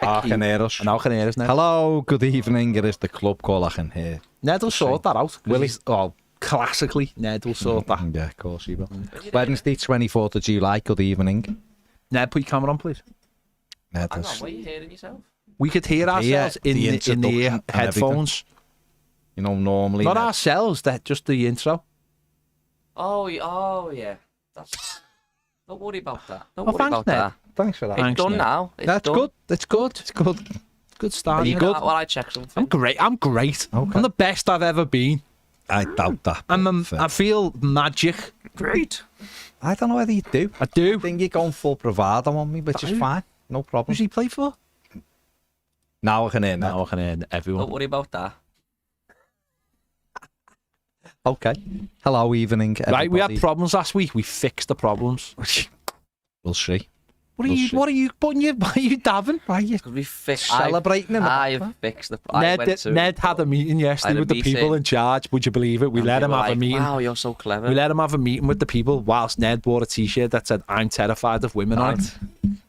Argeneros. Hello, good evening. It is the club call I can hear. Ned will sort that out. Will he? Oh, classically, Ned will sort that. Yeah, of course he will. Wednesday, 24th of July. Good evening. Ned, put your camera on, please. Ned, Hang on, what are you hearing yourself? We could hear ourselves in the headphones. You know, normally. Not ourselves, just the intro. Oh yeah. Don't worry about that. Don't worry thanks, about Ned. that. Thanks for that. It's done now. That's done. good. It's good. It's good. Good start. Are you good? Well, I check something. I'm great. Okay. I'm the best I've ever been. I doubt that. I feel magic. Great. I don't know whether you do. I do. I think you're going full bravado on me, which is fine. No problem. Who's he play for? Now I can hear. Now I can hear everyone. Don't worry about that. Okay. Hello, evening. Everybody. Right, we had problems last week. We fixed the problems. We'll see. What are you putting your? Why are you dabbing? Why are you? Because we fixed. Celebrating. I fixed the. Ned had a meeting yesterday with the people in charge. Would you believe it? We let him have a meeting. Wow, you're so clever. We let him have a meeting with the people whilst Ned wore a T-shirt that said "I'm terrified of women" on it.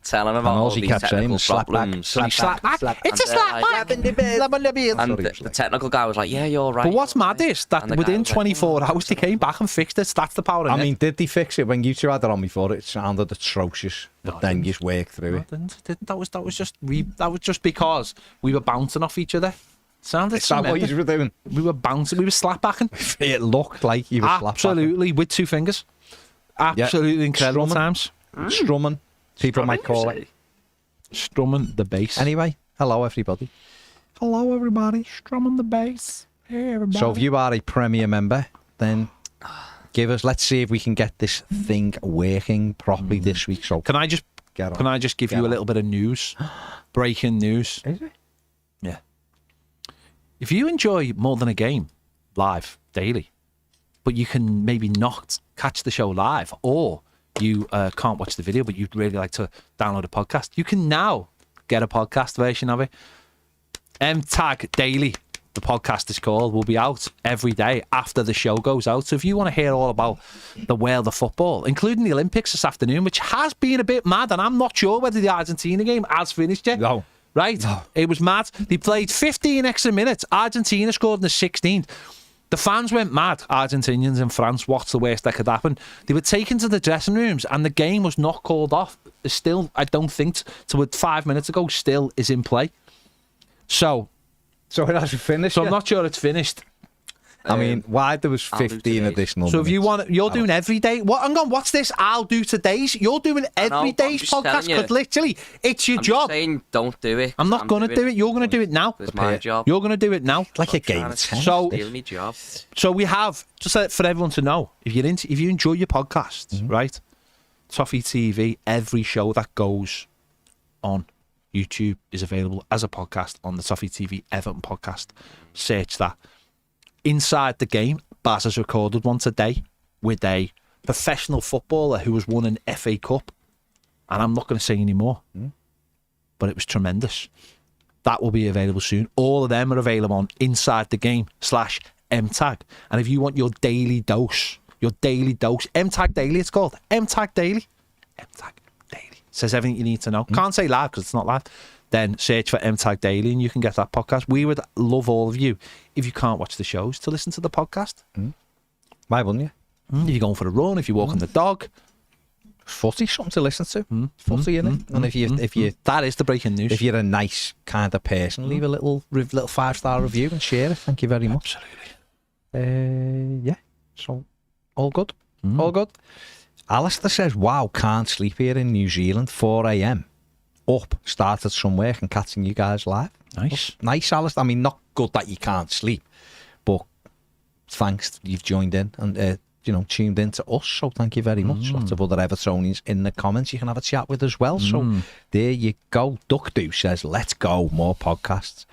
Tell him about all these technical problems. Slap back. It's a slap back. And the technical guy was like, "Yeah, you're right." But what's mad is that within 24 hours they came back and fixed it. That's the power of it. I mean, did they fix it when you two had it on before? It sounded atrocious, but then you just worked through it. That was just because we were bouncing off each other. Sounded Is that what you were doing? We were bouncing. We were slap backing. It looked like you were slap backing. Absolutely, with two fingers. Absolutely incredible times. Strumming. People might call it. Strumming the bass. Anyway, hello everybody. Hello everybody. Strumming the bass. Hey everybody. So if you are a Premier member, then let's see if we can get this thing working properly this week. So Can I just give you a little bit of news? Breaking news. Is it? Yeah. If you enjoy More Than a Game live daily, but you can maybe not catch the show live, or you can't watch the video, but you'd really like to download a podcast, you can now get a podcast version of it. Tag Daily, the podcast is called, will be out every day after the show goes out. So if you want to hear all about the world of football, including the Olympics this afternoon, which has been a bit mad, and I'm not sure whether the Argentina game has finished yet. No. Right? No. It was mad. They played 15 extra minutes. Argentina scored in the 16th. The fans went mad. Argentinians in France, what's the worst that could happen? They were taken to the dressing rooms and the game was not called off. It's still, I don't think, so 5 minutes ago, still is in play. So it hasn't finished So yet? I'm not sure it's finished. I mean, why there was 15 additional So if you minutes? want, you're doing every day. What? Hang on, what's this? I'll do today's. You're doing every day's podcast because literally I'm your job. I'm saying don't do it. I'm not going to do it. You're going to do it now. It's my job. You're going to do it now. Like a game of tennis. Steal me job. So we have, just for everyone to know, if you enjoy your podcasts, right? Toffee TV, every show that goes on YouTube is available as a podcast on the Toffee TV Everton podcast. Search that. Inside the Game, Baz has recorded one today with a professional footballer who has won an FA Cup. And I'm not going to say any more, but it was tremendous. That will be available soon. All of them are available on Inside the Game /MTAG. And if you want your daily dose, MTAG Daily it's called. MTAG Daily. Says everything you need to know. Can't say live because it's not live. Then search for MTAG Daily and you can get that podcast. We would love all of you, if you can't watch the shows, to listen to the podcast. Why wouldn't you? If you're going for a run, if you're walking the dog. Footy, something to listen to. Footy, innit? And if you that is the breaking news. If you're a nice kind of person, leave a little 5-star review and share it. Thank you very much. Absolutely. Yeah. So all good. All good. Alistair says, wow, can't sleep here in New Zealand, 4 a.m. Up, started some work and catching you guys live. Nice, Alistair. I mean, not good that you can't sleep, but thanks, you've joined in and tuned in to us, so thank you very much. Lots of other Evertonians in the comments you can have a chat with as well. So there you go. Duckdo says, let's go, more podcasts.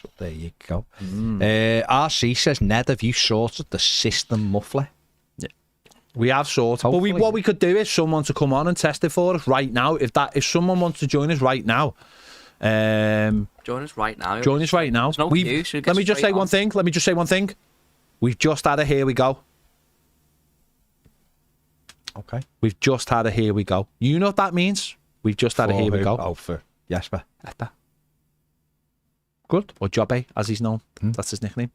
So there you go. RC says, Ned, have you sorted the system muffler? We have sorted. But what we could do is someone to come on and test it for us right now. If someone wants to join us right now. Join us right now. No let me just say one thing. We've just had a here we go. Okay. We've just had a here we go. You know what that means? We've just had a here we go. Oh, for Jesper. Good. Or Jobbe, as he's known. That's his nickname.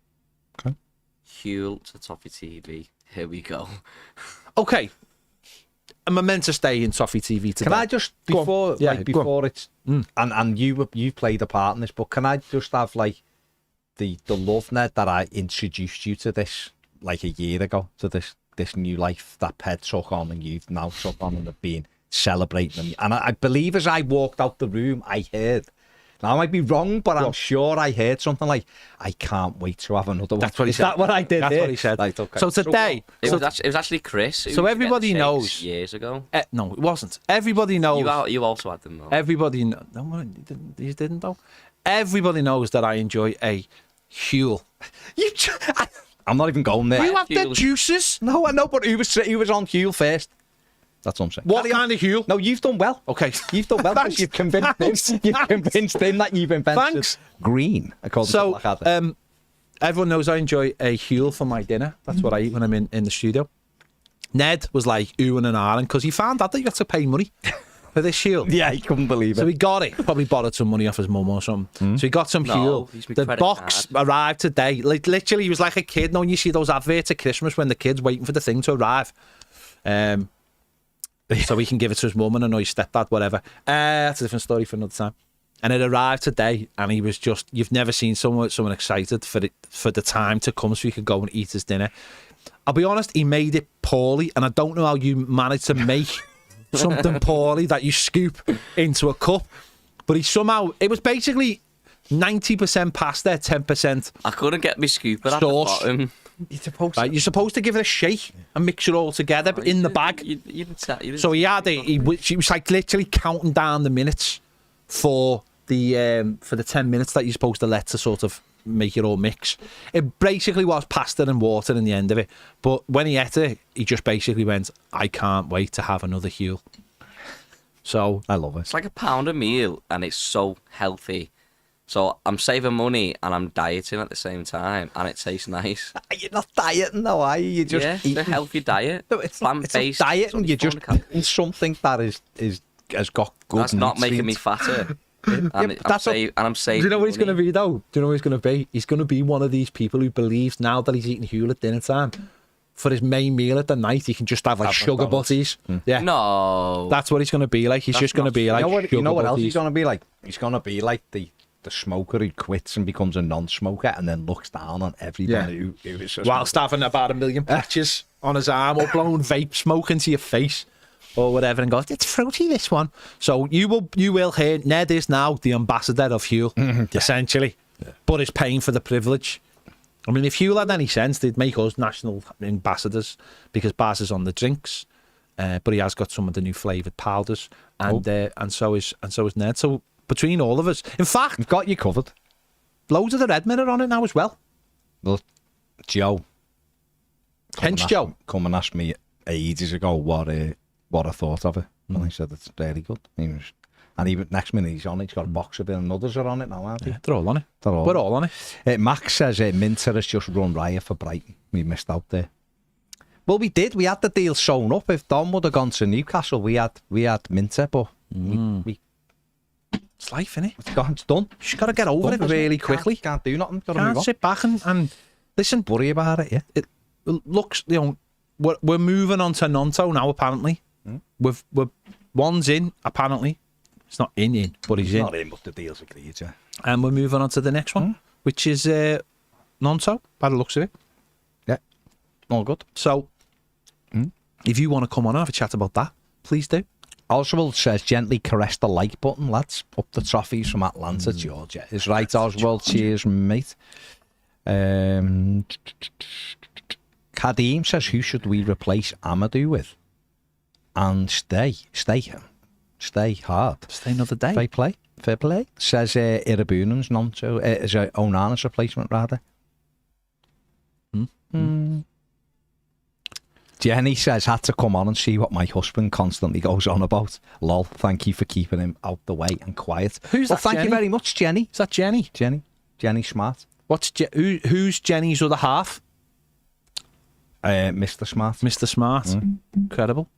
Huel to Toffee TV. Here we go. Okay. Am I meant to stay in Toffee TV today? Can I just, before it's, and you've played a part in this, but can I just have like the love, Ned, that I introduced you to this like a year ago, to this new life that Ped took on and you've now took on and have been celebrating them. And I believe as I walked out the room, I heard, now I might be wrong, but I'm sure I heard something like, I can't wait to have another one. That's what he Is said. that what I did? That's what he said. Right, okay. So today... It was actually Chris. So everybody knows... Years ago. No, it wasn't. Everybody knows... You also had them, though. Everybody knows... No, you didn't, though. Everybody knows that I enjoy a Huel. I'm not even going there. You have the juices? No, I know, but who was on Huel first? That's what I'm saying. What kind of Huel? No, you've done well. Okay. You've done well because you've convinced him. You've convinced him that you've invented green. So, everyone knows I enjoy a Huel for my dinner. That's what I eat when I'm in the studio. Ned was like oohing and ahhing because he found out that you had to pay money for this Huel. Yeah, he couldn't believe it. So he got it. Probably borrowed some money off his mum or something. So he got some Huel. The box arrived today. Like, literally, he was like a kid. Now, when you see those adverts at Christmas when the kid's waiting for the thing to arrive. So he can give it to his mum and annoy his stepdad, whatever. That's a different story for another time. And it arrived today, and he was just, you've never seen someone excited for the time to come so he could go and eat his dinner. I'll be honest, he made it poorly, and I don't know how you managed to make something poorly that you scoop into a cup. But he somehow, it was basically 90% pasta, 10%. I couldn't get my scooper at the sauce. bottom. You're supposed to give it a shake and mix it all together in the bag. You didn't So he was like literally counting down the minutes for the 10 minutes that you're supposed to let to sort of make it all mix. It basically was pasta and water in the end of it. But when he ate it, he just basically went, I can't wait to have another Huel. So I love it. It's like £1 a meal, and it's so healthy. So I'm saving money and I'm dieting at the same time, and it tastes nice. You're not dieting though, are you? You're just it's a healthy diet. No, it's plant-based. a diet, and you're just eating something that has got good. That's not making me fatter. I'm saving. Do you know what he's going to be though? Do you know what he's going to be? He's going to be one of these people who believes now that he's eating Huel at dinner time, for his main meal at the night, he can just have like sugar butties. Yeah. No. That's what he's going to be like. He's just going to be like you know what else he's going to be like? He's going to be like the smoker who quits and becomes a non-smoker and then looks down on everybody who is just whilst having about 1 million patches on his arm or blowing vape smoke into your face or whatever and goes, it's fruity, this one. So you will hear Ned is now the ambassador of Huel, essentially, but is paying for the privilege. I mean, if Huel had any sense, they'd make us national ambassadors, because Baz is on the drinks, but he has got some of the new flavoured powders, and so is Ned. So between all of us, in fact, we've got you covered. Loads of the Red Men are on it now as well. Well, Joe, Joe, come and asked me ages ago what I thought of it, and I said it's very good. And even next minute he's on it. He's got a box of it, and others are on it now, aren't they? Yeah, they're all on it. We're all on it. Max says Minter has just run riot for Brighton. We missed out there. Well, we did. We had the deal sewn up. If Don would have gone to Newcastle, we had Minter, but we it's life, innit? It's done. You just got to get over it really quickly. Can't do nothing. Can't sit back and listen. Worry about it. Yeah. It looks, we're moving on to Nonto now. Apparently, we're one's in. Apparently, it's not in, but he's in. Not in, but the deal's agreed. Yeah. And we're moving on to the next one, which is Nonto. By the looks of it. Yeah. All good. So, if you want to come on and have a chat about that, please do. Oswald says, gently caress the like button, lads. Up the trophies from Atlanta, Georgia. Is right, Oswald. Cheers, mate. Kadim says, who should we replace Amadou with? And stay hard. Stay another day. Fair play. Says Irabunan's is Onana's replacement, rather. Jenny says, had to come on and see what my husband constantly goes on about. Lol, thank you for keeping him out the way and quiet. Who's that, thank you very much, Jenny. Is that Jenny? Jenny Smart. Who's Jenny's other half? Mr. Smart. Mr. Smart. Incredible.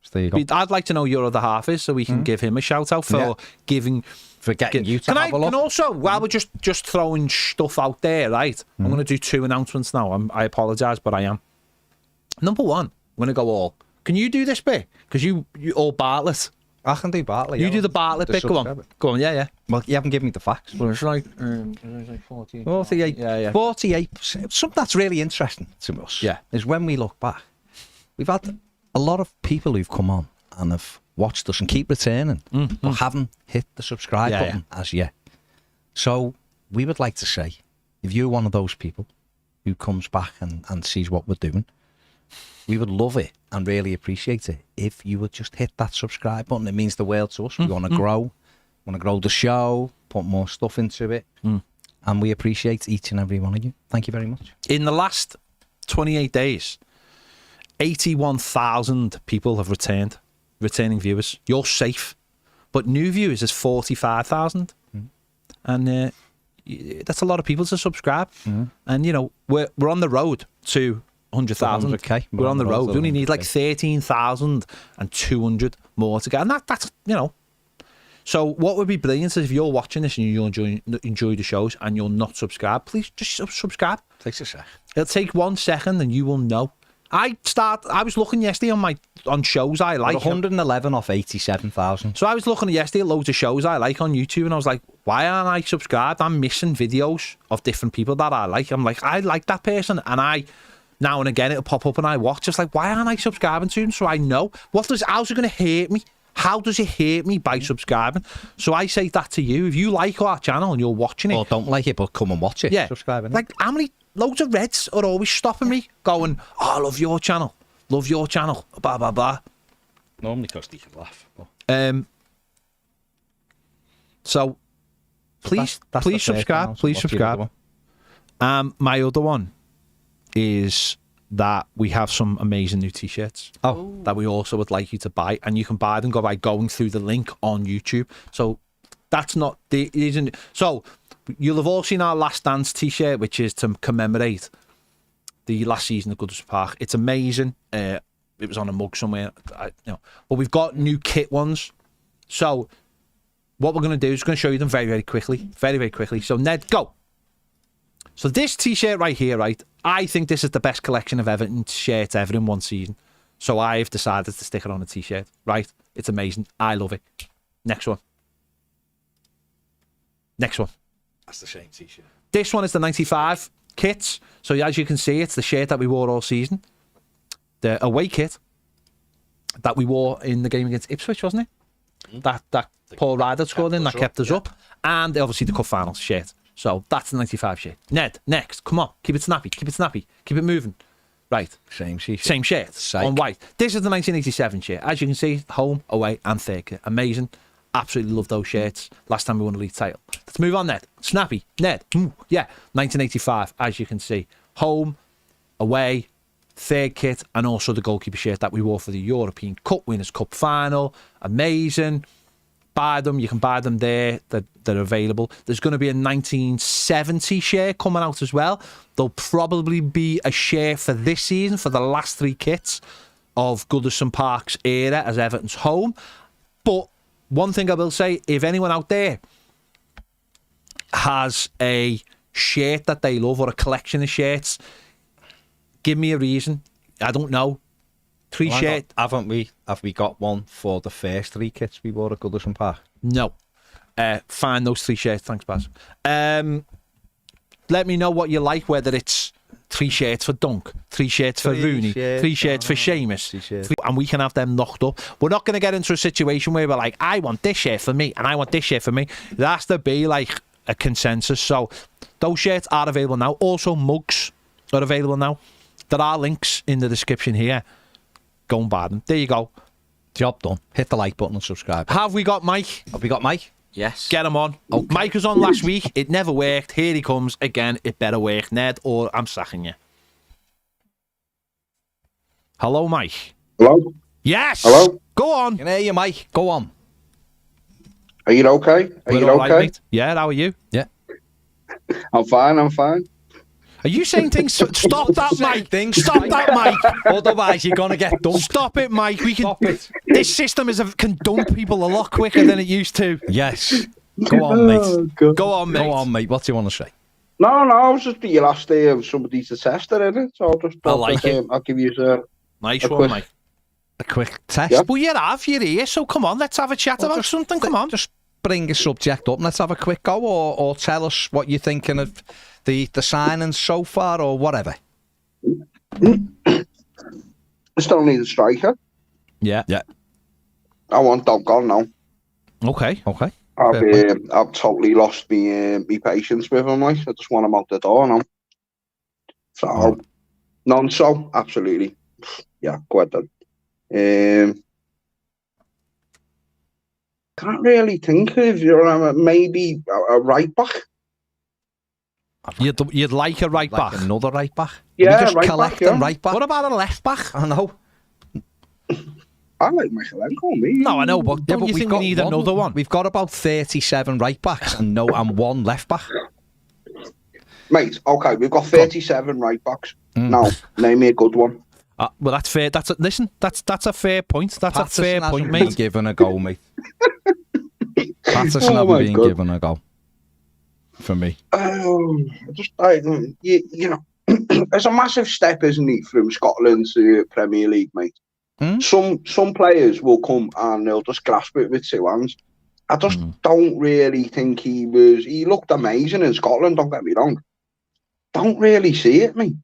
So there you go. I'd like to know who your other half is, so we can give him a shout out for giving for getting you to Can have a look. And also, while we're just throwing stuff out there, right? I'm going to do 2 announcements now. I apologise, but I am. Number 1, I'm going to go all. Can you do this bit? Because you all Bartlett. I can do Bartlett. You do the Bartlett bit. Go on. Go on, yeah. Well, you haven't given me the facts. Well, it's like 48. Yeah. 48. Something that's really interesting to us is when we look back, we've had a lot of people who've come on and have watched us and keep returning, but haven't hit the subscribe button as yet. So we would like to say, if you're one of those people who comes back and sees what we're doing, we would love it and really appreciate it if you would just hit that subscribe button. It means the world to us. We want to grow. Want to grow the show, put more stuff into it. And we appreciate each and every one of you. Thank you very much. In the last 28 days, 81,000 people have returning viewers. You're safe. But new viewers is 45,000. And that's a lot of people to subscribe. And, you know, we're on the road to 100,000. 100K. We're on the road. We only need like 13,200 more to get. And that's, you know. So what would be brilliant is if you're watching this and you enjoy the shows and you're not subscribed, please just subscribe. Takes a sec. It'll take 1 second and you will know. I was looking yesterday on shows I like. 111 off 87,000. So I was looking yesterday at loads of shows I like on YouTube and I was like, why aren't I subscribed? I'm missing videos of different people that I like. I'm like, I like that person, and now and again it'll pop up and I watch. Just like, why aren't I subscribing to him so I know? How's it going to hurt me? How does it hurt me by subscribing? So I say that to you. If you like our channel and you're watching it, or don't like it but come and watch it, subscribe. Like, how many loads of Reds are always stopping me going, oh, I love your channel, blah blah blah. Normally because they can laugh. So please subscribe. Please subscribe. My other one is that we have some amazing new t-shirts that we also would like you to buy, and you can buy them by going through the link on YouTube. So that's not the isn't. So you'll have all seen our Last Dance t-shirt, which is to commemorate the last season of Goodison Park. It's amazing. It was on a mug somewhere, but we've got new kit ones. So what we're going to do is going to show you them very, very quickly. So Ned, go. So this t-shirt right here, right? I think this is the best collection of Everton shirts ever in one season. So I've decided to stick it on a t-shirt, right? It's amazing. I love it. Next one. That's the same t-shirt. This one is the 95 kits. So as you can see, it's the shirt that we wore all season. The away kit that we wore in the game against Ipswich, wasn't it? That Paul Ryder scored in, that kept us up. And obviously the cup finals shirt. So that's the 95 shirt. Ned, next. Come on. Keep it snappy. Keep it moving. Right. Same shirt. Same shirt. Psych. On white. This is the 1987 shirt. As you can see, home, away, and third kit. Amazing. Absolutely love those shirts. Last time we won a league title. Let's move on, Ned. Snappy. Ned. Yeah. 1985, as you can see. Home, away, third kit, and also the goalkeeper shirt that we wore for the European Cup Winners' Cup final. Amazing. Buy them. You can buy them there. They're available. There's going to be a 1970 share coming out as well. There'll probably be a share for this season for the last 3 kits of Goodison Park's era as Everton's home. But one thing I will say, if anyone out there has a shirt that they love or a collection of shirts, give me a reason. I don't know. 3 shirts. Have we got one for the first 3 kits we wore at Goodison Park? No. Find those 3 shirts. Thanks, Baz. Let me know what you like, whether it's 3 shirts for Dunk, 3 shirts for Rooney, 3 shirts for Seamus, and we can have them knocked up. We're not going to get into a situation where we're like, I want this shirt for me and I want this shirt for me. There has to be like a consensus. So those shirts are available now. Also, mugs are available now. There are links in the description here. Go and buy them. There you go. Job done. Hit the like button and subscribe. Have we got Mike? Yes. Get him on. Okay. Mike was on last week. It never worked. Here he comes again. It better work, Ned, or I'm sacking you. Hello, Mike. Hello? Yes. Hello? Go on. Can hear you, Mike. Go on. Are you okay? We're all right, mate. Yeah, how are you? Yeah. I'm fine. Are you saying things? Stop that, Mike. Stop that, Mike. Otherwise, you're going to get dumped. Stop it, Mike. Stop it. This system can dump people a lot quicker than it used to. Yes. Go on, mate. Oh, God. Go on, mate. Go on, mate. What do you want to say? No, I was just the last day of somebody's a tester, innit? So I'll just I like it. I'll give you a Nice a one, quick- Mike. A quick test. Yeah. Well, you're here, so come on, let's have a chat about something. Come on. Just bring a subject up and let's have a quick go, or tell us what you're thinking of the signings so far, or whatever. I still need a striker. Yeah. I want Dom gone now. Okay. Okay. I've totally lost me patience with him. Like I just want him out the door now. So, non-so absolutely. Yeah, go ahead then. Can't really think of maybe a right back. You'd like a right Like back. another right back. Yeah, we just right collect back, yeah. them right back. What about a left back? I know. I like Michelenko, me. No, I know, but don't you we've think got we need another one? We've got about 37 right backs and one left back. Mate, okay, we've got 37 right backs. Now, name me a good one. Well, that's fair. That's a fair point. That's Patterson a fair point, hasn't been mate. given a go, mate. Patterson Oh hasn't my been God. given a go. For me. You know, it's a massive step, isn't it, from Scotland to Premier League, mate. Some players will come and they'll just grasp it with two hands. I just don't really think he looked amazing in Scotland, don't get me wrong. Don't really see it, mate.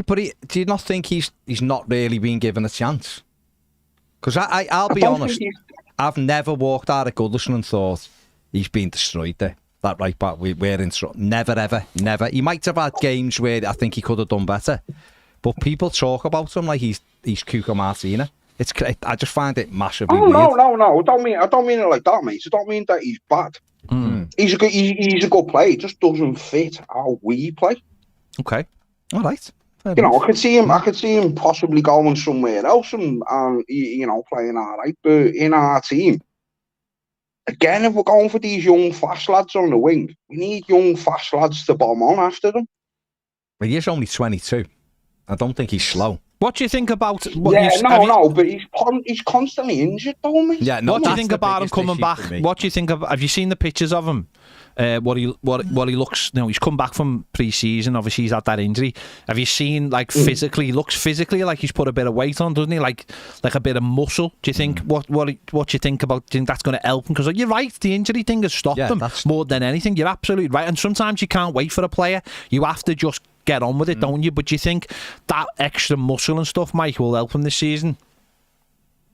But do you not think he's not really been given a chance? Because I'll be don't honest, think I've never walked out of Goodison and thought he's been destroyed there. That right back, we're in trouble. Never, ever, never. He might have had games where I think he could have done better. But people talk about him like he's Cuco Martina. I just find it massively weird. No. I don't mean it like that, mate. I don't mean that he's bad. He's a good player. He just doesn't fit how we play. Okay. All right. Fair You know, enough. I could see him possibly going somewhere else and playing all right. But in our team, again, if we're going for these young fast lads on the wing, we need young fast lads to bomb on after them. But he is only 22. I don't think he's slow. What do you think about? But he's constantly injured, though, mate. Yeah, no. What do you that's think the about him biggest coming issue back? for me. What do you think of? Have you seen the pictures of him? What he looks. You know, he's come back from pre-season. Obviously, he's had that injury. Have you seen physically? He looks physically like he's put a bit of weight on, doesn't he? Like a bit of muscle. Do you think what do you think about? Do you think that's going to help him? Because you're right, the injury thing has stopped him more than anything. You're absolutely right. And sometimes you can't wait for a player. You have to just get on with it, don't you? But do you think that extra muscle and stuff, Mike, will help him this season?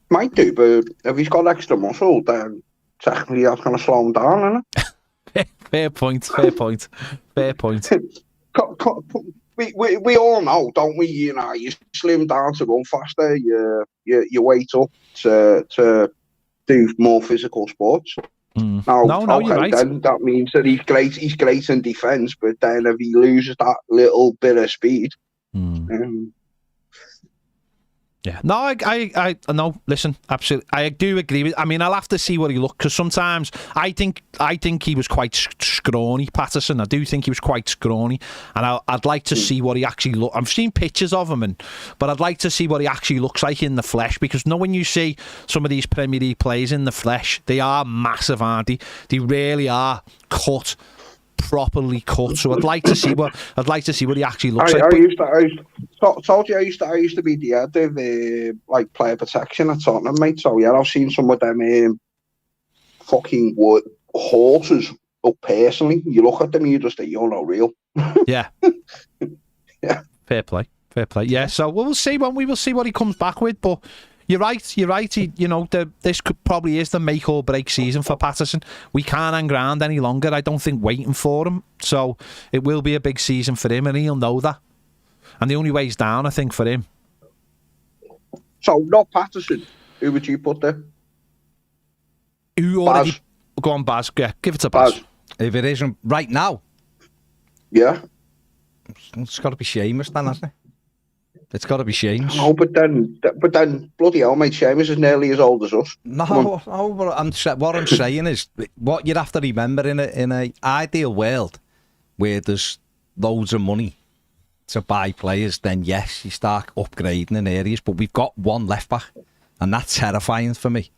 Might do, but if he's got extra muscle, then technically that's going to slow him down, isn't it? Fair point. We all know, don't we? You know, you slim down to run faster. You weight up to do more physical sports. No, you're right. Then that means that he's great in defence, but then if he loses that little bit of speed, yeah. No, I no. Listen, absolutely, I do agree with. I mean, I'll have to see what he looks, because sometimes I think he was quite scrawny, Patterson. I do think he was quite scrawny, and I'd like to see what he actually look. I've seen pictures of him, but I'd like to see what he actually looks like in the flesh, because when you see some of these Premier League players in the flesh, they are massive, aren't they? They really are properly cut. So I'd like to see what he actually looks like. I told you I used to be the head of player protection at Tottenham, mate. So yeah, I've seen some of them fucking horses up personally. You look at them, you just think you're not real. Yeah. Yeah. Fair play. Yeah. So we'll see what he comes back with, but. You're right. This probably is the make or break season for Patterson. We can't hang around any longer. I don't think waiting for him. So it will be a big season for him, and he'll know that. And the only way's down, I think, for him. So not Patterson. Who would you put there? Who already? Go on, Baz. Yeah, give it to Baz. If it isn't right now, yeah, it's got to be Seamus then, hasn't it? It's got to be Seamus. No, but then bloody hell, mate, Seamus is nearly as old as us. No, what I'm saying is, what you'd have to remember in a ideal world where there's loads of money to buy players, then yes, you start upgrading in areas. But we've got one left back, and that's terrifying for me.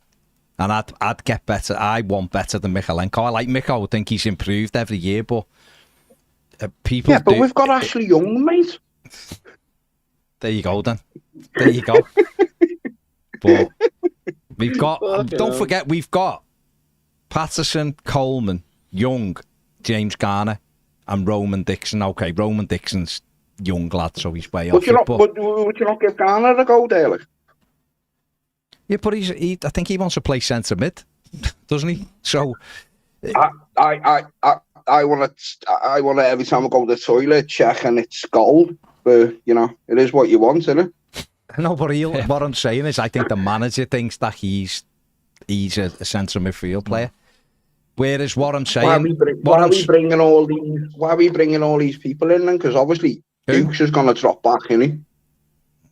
And I'd get better. I want better than Michalenko. I like Micho. I think he's improved every year, but people. Yeah, but we've got Ashley Young, mate. There you go, then. There you go. But we've got. Don't forget, we've got Patterson, Coleman, Young, James Garner, and Roman Dixon. Okay, Roman Dixon's young lad, so he's way off. But would you not give Garner a go, Daley? Yeah, but I think he wants to play centre mid, doesn't he? So I want to every time I go to the toilet check and it's gold. But it is what you want, isn't it? No, but what I'm saying is, I think the manager thinks that he's a centre midfield player. Whereas what I'm saying, why are we bringing all these people in then? Because obviously Dukes is going to drop back, isn't he?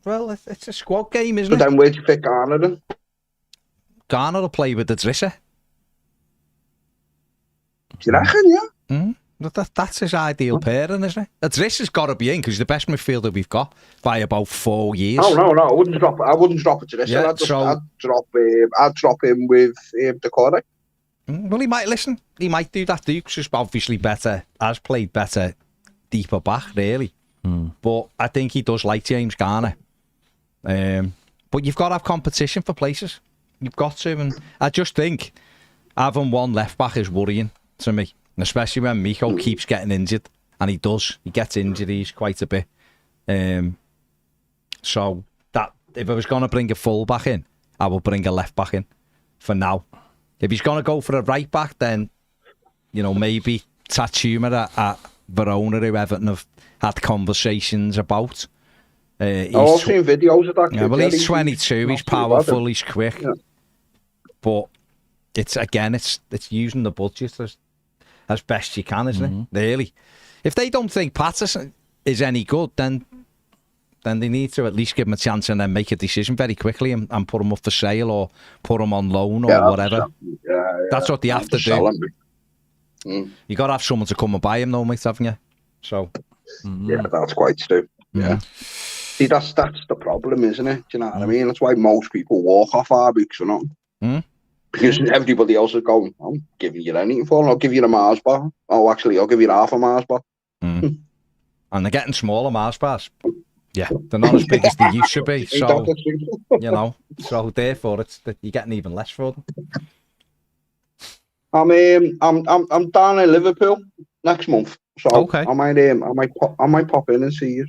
Well, it's a squad game, isn't it? But then where'd you pick Garner then? Garner will play with the Drisser. Do you reckon, yeah? That's his ideal pairing, isn't it? The Drisser's got to be in because he's the best midfielder we've got by about 4 years. No, I wouldn't drop a Drisser. Yeah, I'd drop him with Decore. Well, he might do that. Dukes is obviously better, has played better deeper back, really. But I think he does like James Garner. But you've got to have competition for places. You've got to. And I just think having one left back is worrying to me. And especially when Micho keeps getting injured. And he does. He gets injuries quite a bit. So that if I was going to bring a full back in, I would bring a left back in for now. If he's going to go for a right back, then, maybe Tatsuma at Verona, who Everton have had conversations about. I've seen videos of that kid. Yeah, well, he's 22, he's powerful, he's quick. Yeah. But it's using the budget as best you can, isn't it? Really. If they don't think Patterson is any good, then they need to at least give him a chance and then make a decision very quickly and put him up for sale or put him on loan or whatever. That's what they have to do. You got to have someone to come and buy him, though, mate, haven't you? So. Yeah, that's quite stupid. Yeah. See, that's the problem, isn't it? Do you know what I mean? That's why most people walk off our books or not. Because everybody else is going, I'm giving you anything for it. I'll give you a Mars bar. Oh, actually, I'll give you half a Mars bar. And they're getting smaller Mars bars. Yeah. They're not as big as they used to be. So, so therefore, you're getting even less for them. I'm down in Liverpool next month. So okay. I might pop in and see you.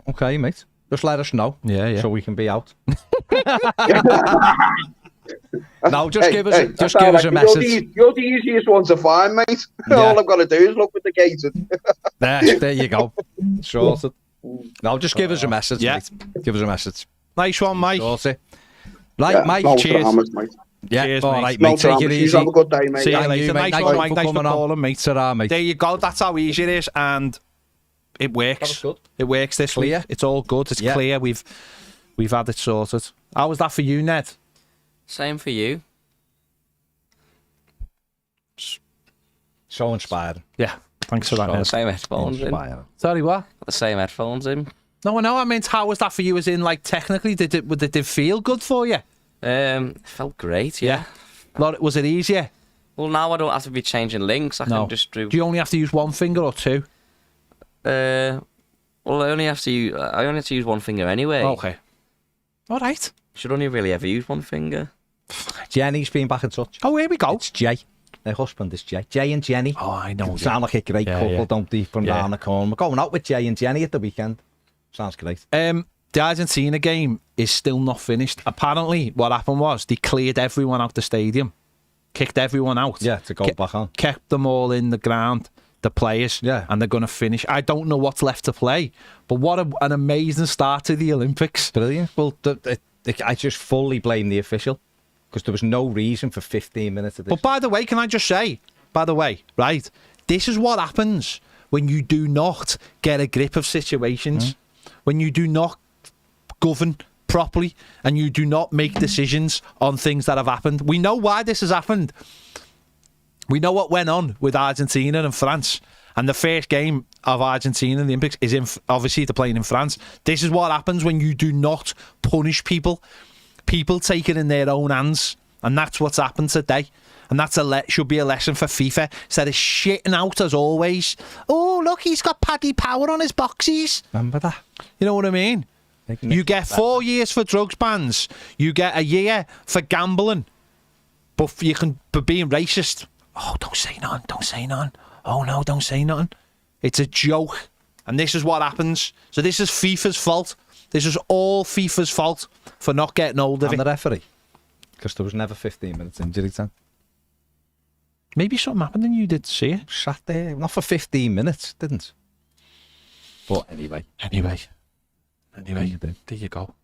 Okay, mate. Just let us know. Yeah. So we can be out. No, just give us a message. You're the easiest one to find, mate. Yeah. All I've got to do is look with the gated. There you go. Sorted. No, just give us a message, mate. Give us a message. Nice one, Mike. Sorted. Right, Mike. Cheers. Dramas, mate. Yeah, cheers, all mate. right, mate. Take it easy. Have a good day, mate. See you later. Nice one, Mike. Thanks for calling, mate. Ta-ra, mate. There you go. That's how easy it is, and it works. It works this week. It's all good. It's clear. We've had it sorted. How was that for you, Ned? Same for you. So inspired. Yeah. Thanks for that, Ned. Same headphones in. Sorry, what? Got the same headphones in. No, I meant, how was that for you? As in, like, technically, did it feel good for you? It felt great. Yeah. Was it easier? Well, now I don't have to be changing links. I can just do. Do you only have to use one finger or two? Well, I only have to use one finger anyway. Okay. All right. Should only really ever use one finger. Jenny's been back in touch. Oh, here we go. It's Jay. Their husband is Jay. Jay and Jenny. Oh, I know. Sound like a great couple, don't they? From down the corner. We're going out with Jay and Jenny at the weekend. Sounds great. The Argentina game is still not finished. Apparently, what happened was they cleared everyone out the stadium, kicked everyone out. Yeah, to go back on. Kept them all in the ground, the players. Yeah. And they're going to finish. I don't know what's left to play, but what an amazing start to the Olympics. Brilliant. Well, I just fully blame the official because there was no reason for 15 minutes of this. But by the way, can I just say, right, this is what happens when you do not get a grip of situations, when you do not govern properly and you do not make decisions on things that have happened. We know why this has happened. We know what went on with Argentina and France. And the first game of Argentina in the Olympics is obviously they're playing in France. This is what happens when you do not punish people. People take it in their own hands And that's what's happened today. And that's should be a lesson for FIFA. Instead of shitting out as always. Oh, look, he's got Paddy Power on his boxes. Remember that? You know what I mean? You get 4 years for drugs bans. You get a year for gambling. But for being racist. Oh, don't say nothing. Don't say nothing. Oh, no, don't say nothing. It's a joke. And this is what happens. So this is FIFA's fault. This is all FIFA's fault for not getting hold of And it. the referee. Because there was never 15 minutes injury time. Maybe something happened and you did see it. Sat there, not for 15 minutes, didn't. But anyway. Anyway, You did. there you go.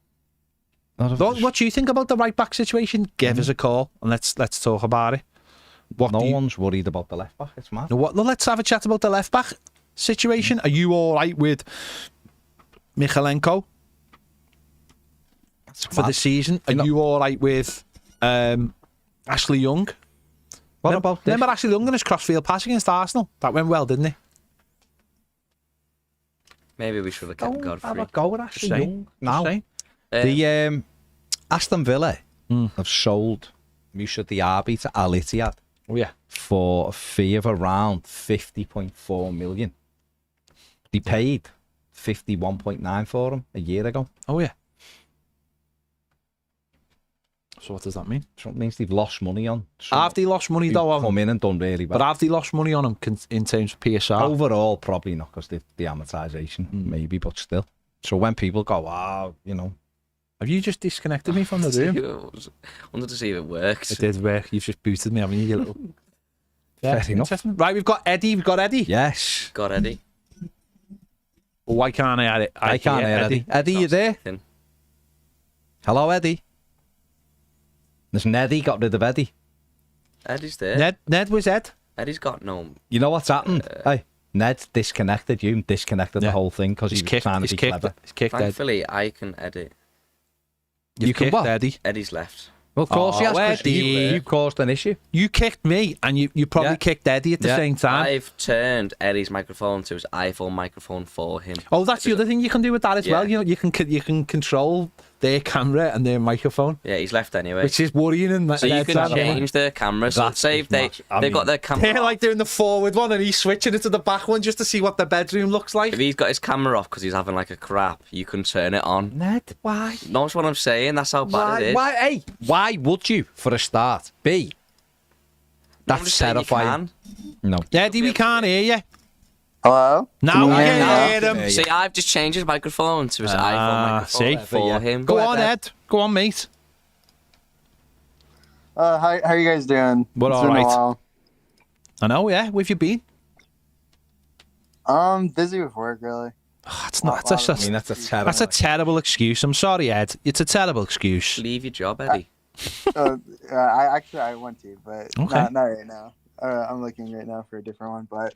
Not What do you think about the right back situation? Give us a call and let's talk about it. No one's worried about the left back. It's mad. No, let's have a chat about the left back situation. Are you all right with Michalenko for the season? Are you all right with Ashley Young? What about this? Remember Ashley Young and his crossfield pass against Arsenal? That went well, didn't it? Maybe we should have kept Have Godfrey. a go at Ashley Just Young. Now, saying. the Aston Villa have sold Moussa Diaby to Al Ittihad Oh yeah. for a fee of around 50.4 million. They paid 51.9 for him a year ago. Oh yeah. So what does that mean? So it means they've lost money on. Have they lost money though? Come in and done really well. But have they lost money on him in terms of PSR? Overall, probably not because the amortization, maybe, but still. So when people go, wow, you know. Have you just disconnected me from the room? I wanted to see if it works. It did work. You've just booted me, haven't you? You little... Fair enough. Interesting. Right, we've got Eddie. Yes. Got Eddie. Well, why can't I add it? I can't hear Eddie. Eddie, you there? Thin. Hello, Eddie. Listen, Eddie got rid of Eddie. Eddie's there. Ned was Ed. Eddie's got no. You know what's happened? Hey, Ned disconnected you and disconnected the whole thing because he was trying to be clever. He's kicked Ed. Thankfully, I can edit. You can kicked what? Eddie. Eddie's left. Well, of course, Oh, he has, 'cause Eddie. you caused an issue. You kicked me, and you probably Yeah. kicked Eddie at the Yeah. same time. I've turned Eddie's microphone to his iPhone microphone for him. Oh, that's the other thing you can do with that as Yeah. well. You know, you can control their camera and their microphone, Yeah, he's left anyway. which is worrying. And so you can change their camera. So That's say if they mad. I they've got mean- their camera. They're like doing the forward one, and he's switching it to the back one just to see what the bedroom looks like. If he's got his camera off because he's having like a crap, you can turn it on. Ned, why? Knows what I'm saying? That's how bad it is. Why? Hey, why would you, for a start? B. I'm That's just saying you terrifying. can. No. Eddie, we can't hear you. Hello? Now we you hear me now? can hear him. See, I've just changed his microphone to his iPhone microphone see? for Yeah. him. Go ahead, on, Ed. Go on, mate. How are you guys doing? We're It's all been a right. while. I know, yeah. Where have you been? Busy with work, really. Oh, it's not. That's I mean, that's a terrible. a terrible excuse. I'm sorry, Ed. It's a terrible excuse. Leave your job, Eddie. I want to, but Okay. not right now. I'm looking right now for a different one, but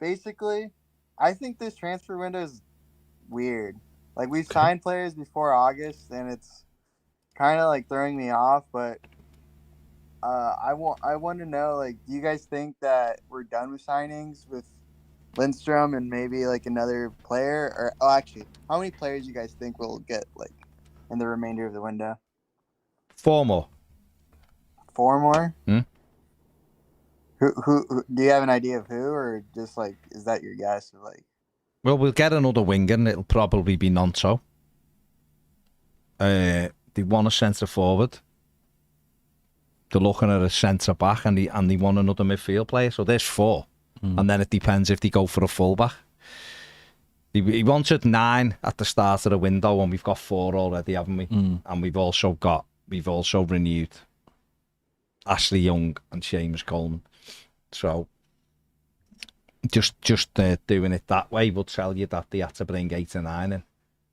basically, I think this transfer window is weird. Like, we've signed players before August, and it's kind of like throwing me off. But I want to know, like, do you guys think that we're done with signings with Lindstrom and maybe like another player? Or actually, how many players you guys think we'll get like in the remainder of the window? 4 more. 4 more? Hmm? Who do you have an idea of who, or just like, is that your guess of like? Well, we'll get another winger and it'll probably be Nonto. They want a centre forward. They're looking at a centre back and they want another midfield player. So there's 4. And then it depends if they go for a fullback. He wanted 9 at the start of the window, and we've got 4 already, haven't we? And we've also renewed Ashley Young and Seamus Coleman. So just doing it that way would tell you that they had to bring 8 or 9 in.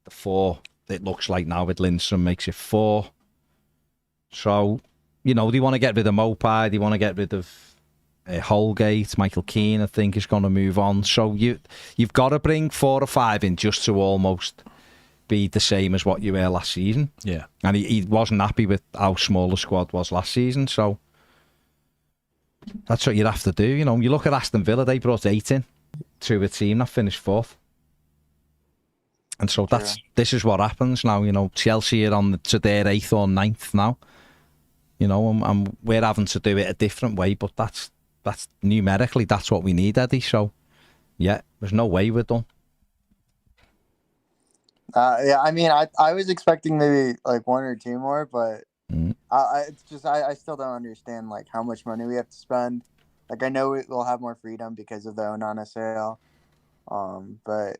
The 4, it looks like now with Lindstrom, makes it 4. So, you know, they want to get rid of Mopai, they want to get rid of Holgate. Michael Keane, I think, is going to move on. So you've got to bring 4 or 5 in just to almost be the same as what you were last season. Yeah. And he wasn't happy with how small the squad was last season. So that's what you'd have to do. You know, you look at Aston Villa, they brought 8 in to a team that finished 4th. And so this is what happens now. You know, Chelsea are to their 8th or 9th now. You know, and we're having to do it a different way, but that's numerically, that's what we need, Eddie. So, yeah, there's no way we're done. Yeah, I mean, I was expecting maybe like 1 or 2 more, but it's just I still don't understand like how much money we have to spend. Like I know we'll have more freedom because of the Onana sale, but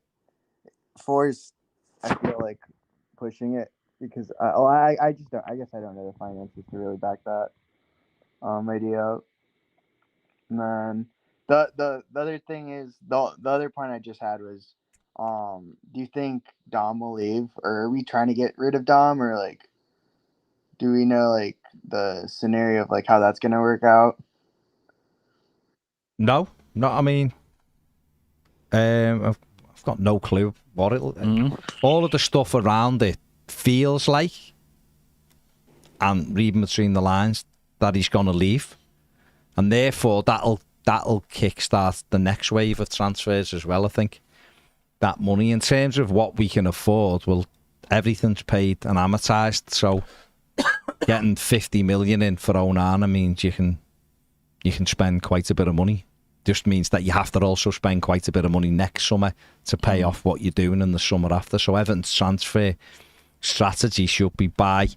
Force, I feel like pushing it because I just don't. I guess I don't know the finances to really back that idea up. And then the other thing is the other point I just had was, do you think Dom will leave, or are we trying to get rid of Dom, or like, do we know like the scenario of like how that's gonna work out? No, I mean, I've got no clue what it'll. All of the stuff around it feels like, and reading between the lines, that he's gonna leave, and therefore that'll kickstart the next wave of transfers as well. I think that money, in terms of what we can afford, well, everything's paid and amortized. So getting 50 million in for Onana means you can spend quite a bit of money. Just means that you have to also spend quite a bit of money next summer to pay off what you're doing in the summer after. So Everton's transfer strategy should be buy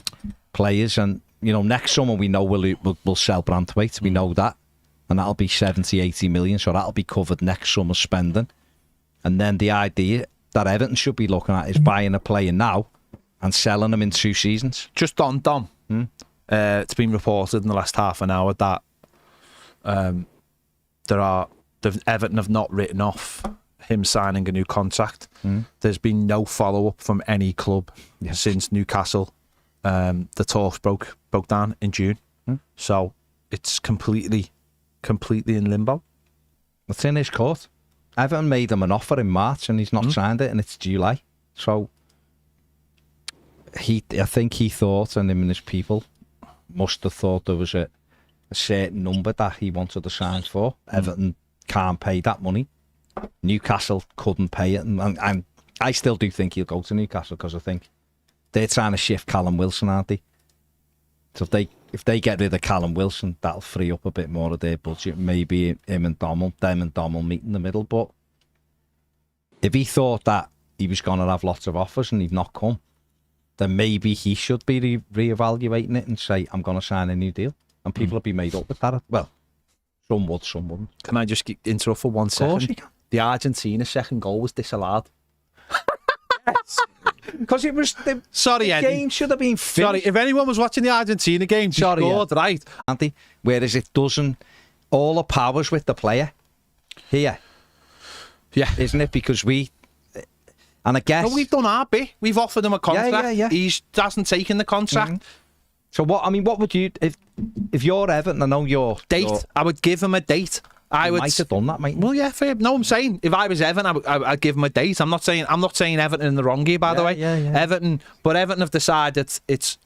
players, and you know, next summer we know we'll sell Branthwaite. We know that, and that'll be 70-80 million. So that'll be covered next summer's spending. And then the idea that Everton should be looking at is buying a player now and selling them in 2 seasons. Just on Dom, it's been reported in the last half an hour that Everton have not written off him signing a new contract. There's been no follow-up from any club since Newcastle. The talks broke down in June. So it's completely in limbo. It's in his court. Everton made him an offer in March and he's not signed it, and it's July. So I think he thought, and him and his people must have thought there was a certain number that he wanted to sign for. Everton can't pay that money. Newcastle couldn't pay it, and I still do think he'll go to Newcastle, because I think they're trying to shift Callum Wilson, aren't they? So if they get rid of Callum Wilson, that'll free up a bit more of their budget. Maybe them and Dom will meet in the middle. But if he thought that he was going to have lots of offers and he'd not come, then maybe he should be re-evaluating it and say, I'm going to sign a new deal. And people will be made up with that. Well, some would, some wouldn't. Can I just interrupt for 1 second? Of course you can. The Argentina second goal was disallowed. Yes. Because it was the game should have been finished. Sorry, if anyone was watching the Argentina game, scored, right? Andy, whereas it doesn't, all the power's with the player here. Yeah. Isn't it? Because and I guess... No, we've done our bit. We've offered him a contract. Yeah. He hasn't taken the contract. So what would you, if you're Everton, I know you're... I would give him a date. I might have done that, mate. Well, yeah, fair. No, I'm saying if I was Everton, I'd give him a date. I'm not saying Everton in the wrong here, by the way. Yeah. Everton have decided it's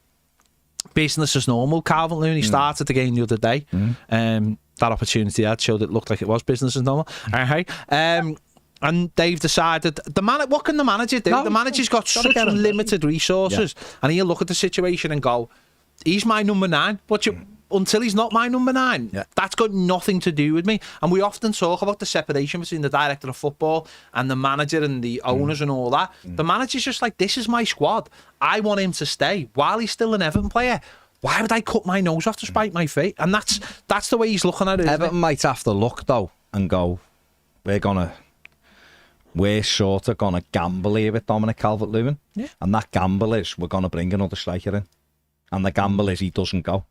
business as normal. Calvert-Lewin, he started the game the other day. That opportunity had showed it looked like it was business as normal. And they've decided what can the manager do? The manager's got such limited resources, and he'll look at the situation and go, he's my number 9, but until he's not my number 9, that's got nothing to do with me. And we often talk about the separation between the director of football and the manager and the owners and all that. The manager's just like, this is my squad. I want him to stay while he's still an Everton player. Why would I cut my nose off to spite my feet? And that's the way he's looking at it. Everton might have to look though and go, we're sort of gonna gamble here with Dominic Calvert-Lewin. Yeah. And that gamble is we're gonna bring another striker in. And the gamble is he doesn't go.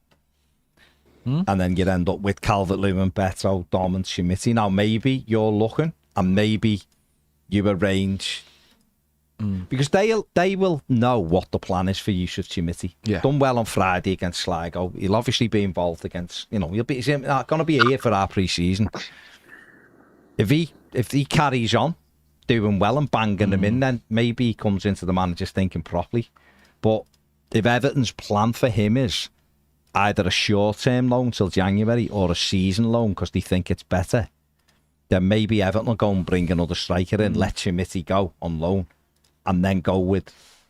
And then you'd end up with Calvert-Lewin, Beto, Dom and Schmidt. Now maybe you're looking and maybe you arrange, because they will know what the plan is for Yusuf Schmidt. Done well on Friday against Sligo. He'll obviously be involved against, he's going to be here for our pre-season. If he carries on doing well and banging them in, then maybe he comes into the manager's thinking properly. But if Everton's plan for him is either a short-term loan till January or a season loan because they think it's better, then maybe Everton will go and bring another striker in, let Schmidt go on loan, and then go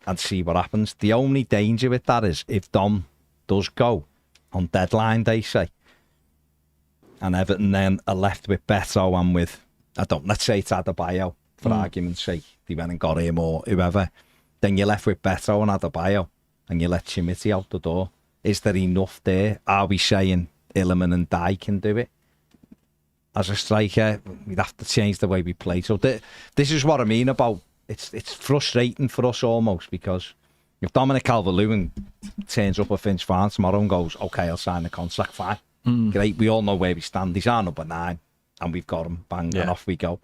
and see what happens. The only danger with that is if Dom does go, on deadline day, say, and Everton then are left with Beto and with, let's say it's Adebayo, for argument's sake, they went and got him or whoever, then you're left with Beto and Adebayo, and you let Chimity out the door. Is there enough there? Are we saying Illiman and Dye can do it? As a striker, we'd have to change the way we play. So this is what I mean about, it's frustrating for us almost, because if Dominic Calvert-Lewin turns up at Finch Farm tomorrow and goes, okay, I'll sign the contract, fine. Great, we all know where we stand. He's our number 9, and we've got him, bang, and off we go.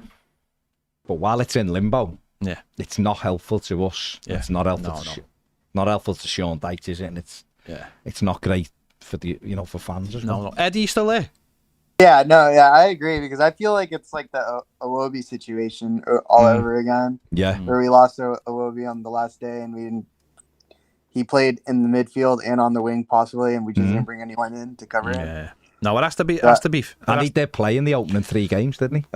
But while it's in limbo, it's not helpful to us. Yeah. It's not helpful not helpful to Sean Dyche, is it? And it's not great for the for fans as well. No. Eddie, you still there? Yeah, I agree, because I feel like it's like the Iwobi situation all over again. Yeah. Where we lost Iwobi on the last day, and he played in the midfield and on the wing possibly, and we just didn't bring anyone in to cover it. No, it has to be. And he did play in the opening 3 games, didn't he?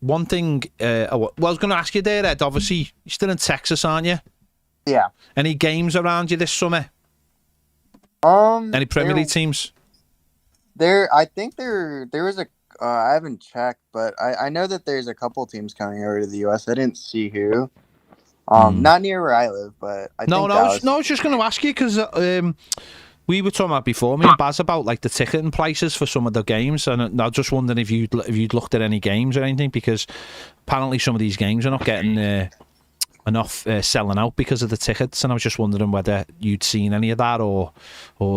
One thing, I was going to ask you there, Ed. Obviously, you're still in Texas, aren't you? Yeah. Any games around you this summer? Any Premier League teams? I think there was a. I haven't checked, but I know that there's a couple teams coming over to the U.S. I didn't see who. Not near where I live, but I was just going to ask you because we were talking about before, me and Baz, about like the ticketing prices for some of the games, and I was just wondering if you'd looked at any games or anything, because apparently some of these games are not getting enough selling out because of the tickets, and I was just wondering whether you'd seen any of that, or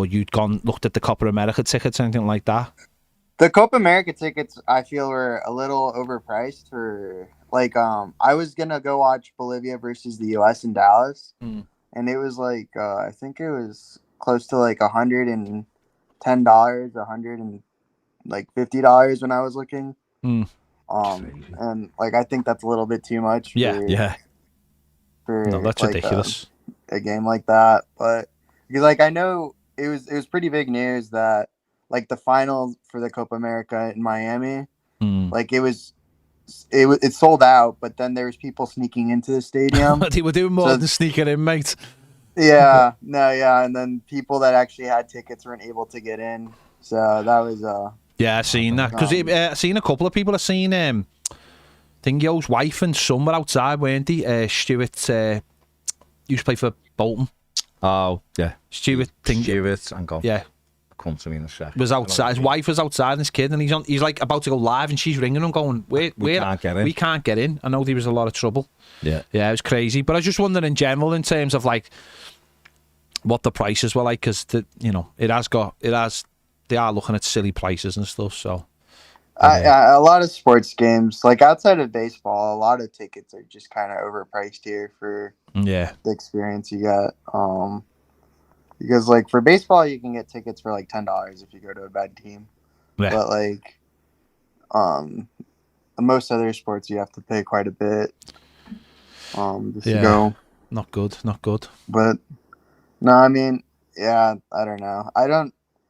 you'd looked at the Copa America tickets, anything like that. The Copa America tickets, I feel, were a little overpriced for, like, I was going to go watch Bolivia versus the U.S. in Dallas, and it was like, I think it was close to like $110, $150 when I was looking. And like, I think that's a little bit too much. No, that's like, ridiculous. A game like that, but because like I know it was pretty big news that like the final for the Copa America in Miami, like it sold out, but then there was people sneaking into the stadium. They were doing more than sneaking in, mate. And then people that actually had tickets weren't able to get in, so that was I've seen that, because I've seen a couple of people. I've seen Dingo's wife and son were outside, weren't they? Stuart used to play for Bolton. Oh yeah, Stuart and go. Yeah, come to me in a sec. Was outside. His wife was outside, and his kid, and he's like about to go live, and she's ringing him, going, we can't get in. I know there was a lot of trouble. Yeah, it was crazy. But I was just wondering in general, in terms of like what the prices were like, because they are looking at silly prices and stuff. So a lot of sports games, like outside of baseball, a lot of tickets are just kind of overpriced here for the experience you get. Because like for baseball, you can get tickets for like $10 if you go to a bad team. Yeah. But like, most other sports you have to pay quite a bit. Just to go. Not good. But no, I mean, I don't know.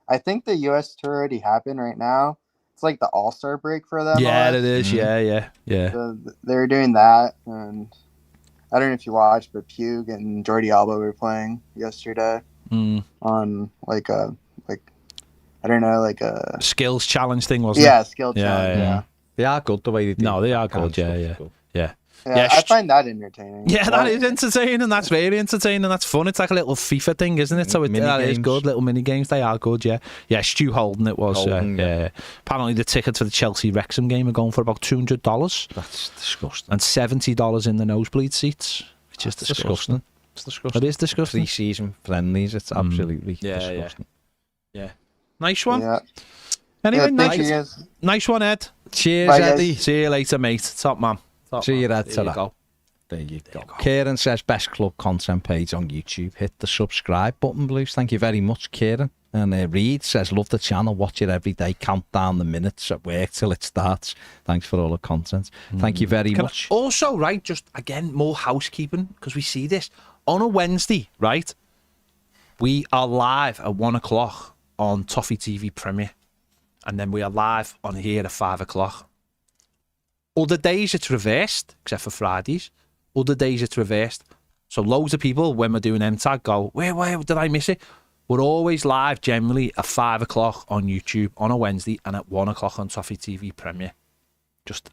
I think the U.S. tour already happened right now. It's like the All-Star break for them. Yeah, it is. Yeah. So they're doing that, and I don't know if you watched, but Pugh and Jordi Alba were playing yesterday on like a skills challenge thing, wasn't it? Yeah, skill challenge. Yeah. They are good the way they do. No, they are good. Yeah, I find that entertaining. Yeah, that is entertaining. That's really entertaining. That's fun. It's like a little FIFA thing, isn't it? So that is good. Little mini games. They are good. Yeah. Stu Holden. It was. Apparently, the tickets for the Chelsea Wrexham game are going for about $200. That's disgusting. And $70 in the nosebleed seats, which is disgusting. It's disgusting. It is disgusting. Pre-season friendlies. It's absolutely disgusting. Yeah. Nice one. Yeah. Anyway, nice one, Ed. Cheers, Bye, Eddie. See you later, mate. Top man. See you, Ed. There you go. There you go. Kieran says best club content page on YouTube. Hit the subscribe button, Blues. Thank you very much, Kieran. And Reed says love the channel. Watch it every day. Count down the minutes at work till it starts. Thanks for all the content. Thank you very much. Also, right, just again more housekeeping, because we see this on a Wednesday, right? We are live at 1:00 on Toffee TV Premier, and then we are live on here at 5:00. Other days it's reversed, except for Fridays. Other days it's reversed. So loads of people, when we're doing M-Tag, go, where did I miss it? We're always live, generally, at 5 o'clock on YouTube on a Wednesday and at 1 o'clock on Toffee TV Premier. Just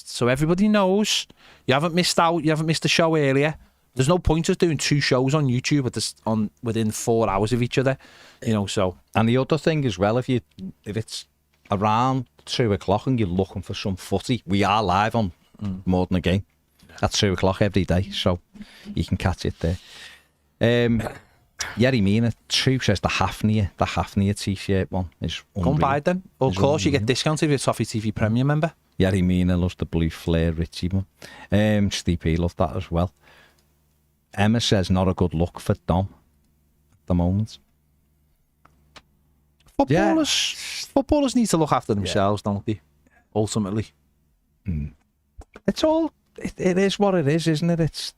so everybody knows, you haven't missed out, you haven't missed the show earlier. There's no point of doing 2 shows on YouTube within 4 hours of each other, you know. So, and the other thing as well, if it's around 2 o'clock and you're looking for some footy, we are live on More Than a Game at 2 o'clock every day, so you can catch it there. Yerry Mina, True says the Hafnia t-shirt one is unreal. Come buy it then. Of course, you get discounts if you're a Toffee TV Premier member. Yerry Mina loves the blue flare Richie one. Steve P loved that as well. Emma says not a good look for Dom at the moment. Footballers need to look after themselves, don't they? Ultimately. It's all, it is what it is, isn't it?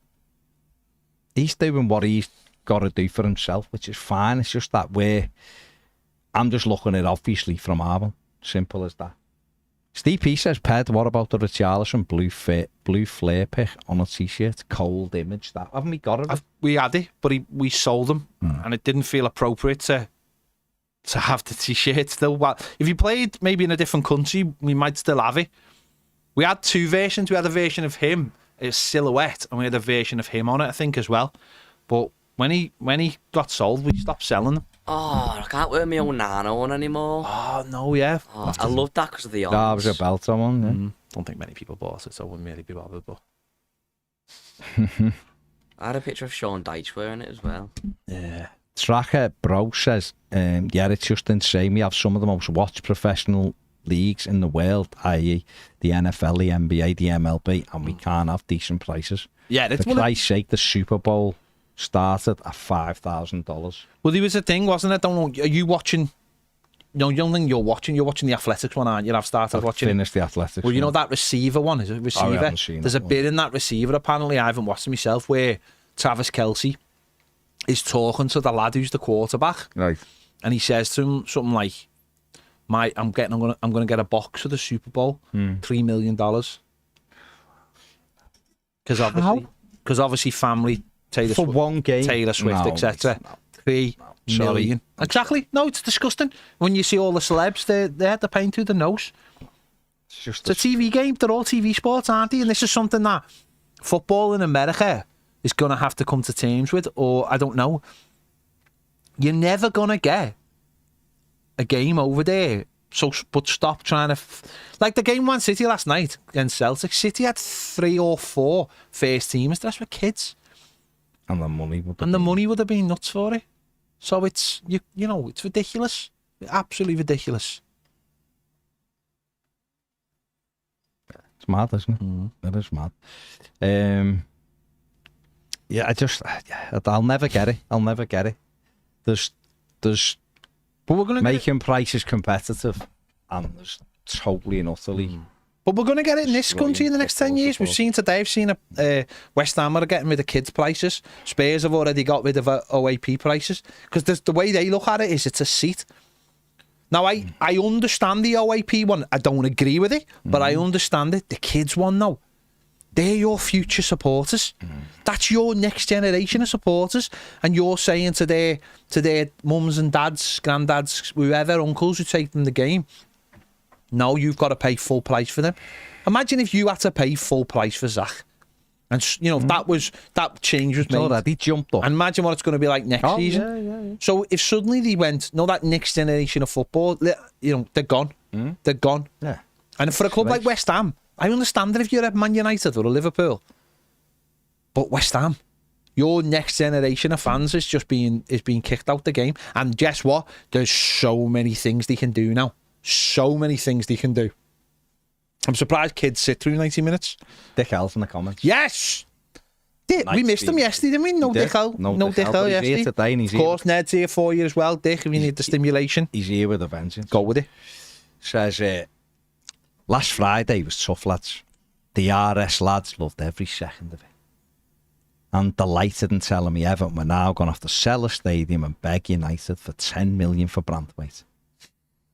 He's doing what he's got to do for himself, which is fine. It's just that way. I'm just looking at it obviously from Arbon. Simple as that. Steve P says, Ped, what about the Richarlison blue flare pick on a t-shirt? Cold image. That haven't we got it? We had it, but we sold them, and it didn't feel appropriate to have the t-shirt still. Well, if you played maybe in a different country, we might still have it. We had 2 versions. We had a version of him as silhouette, and we had a version of him on it, I think, as well. But when he got sold, we stopped selling them. Oh, I can't wear my Onana one anymore. Oh, no, yeah. Oh, I love that because of the arms. That was a belt on one, yeah. Don't think many people bought it, so I wouldn't really be bothered. But I had a picture of Sean Dyche wearing it as well. Yeah. Tracker Bro says, yeah, it's just insane. We have some of the most watched professional leagues in the world, i.e. the NFL, the NBA, the MLB, and we can't have decent prices. Yeah, that's for Christ's sake, the Super Bowl started at $5,000. Well, there was a thing, wasn't it? Don't know. Are you watching? No, you don't think you're watching. You're watching the Athletics one, aren't you? I've started watching. Finished the Athletics. Well, you know that receiver one is a receiver. I haven't seen There's a bit in that receiver. Apparently, I haven't watched it myself. Where Travis Kelce is talking to the lad who's the quarterback, right? And he says to him something like, I'm gonna get a box for the Super Bowl, $3 million. Because obviously family. For one game, Taylor Swift, etc. $3 million. Exactly. No, it's disgusting. When you see all the celebs, they're paying through the nose. It's a TV game. They're all TV sports, aren't they? And this is something that football in America is going to have to come to terms with, or I don't know. You're never going to get a game over there. So, but stop trying to... like the game Man City last night against Celtic. City had 3 or 4 first teamers. The rest were kids. And the money would have been nuts for it. So it's you know it's ridiculous, absolutely ridiculous. It's mad, isn't it? It is mad. Yeah, I'll never get it. There's but we're gonna making prices competitive, and there's totally and utterly. But we're going to get it in this country in the next 10 years. We've seen West Ham are getting rid of kids' prices. Spurs have already got rid of OAP prices. Because the way they look at it is it's a seat. Now, I understand the OAP one. I don't agree with it, but I understand it. The kids one, though. They're your future supporters. That's your next generation of supporters. And you're saying to their mums and dads, granddads, whoever, uncles who take them the game, no, you've got to pay full price for them. Imagine if you had to pay full price for Zach. And, that change was made. Already jumped up. And imagine what it's going to be like next season. Yeah. So if suddenly they went, no, that next generation of football, they're gone. They're gone. Yeah. And for a club like West Ham, I understand it if you're at Man United or a Liverpool. But West Ham, your next generation of fans is being kicked out the game. And guess what? There's so many things they can do now. So many things they can do. I'm surprised kids sit through 90 minutes. Dick L's in the comments. Yes! We missed him yesterday, didn't we? No Dick L. No Dick L yesterday. He's here today, and he's of course, Ned's here for you as well, Dick, if you need the stimulation. He's here with a vengeance. Go with it. Says, last Friday was tough, lads. The RS lads loved every second of it. I'm delighted in telling me Everton we're now going to have to sell a stadium and beg United for 10 million for Branthwaite.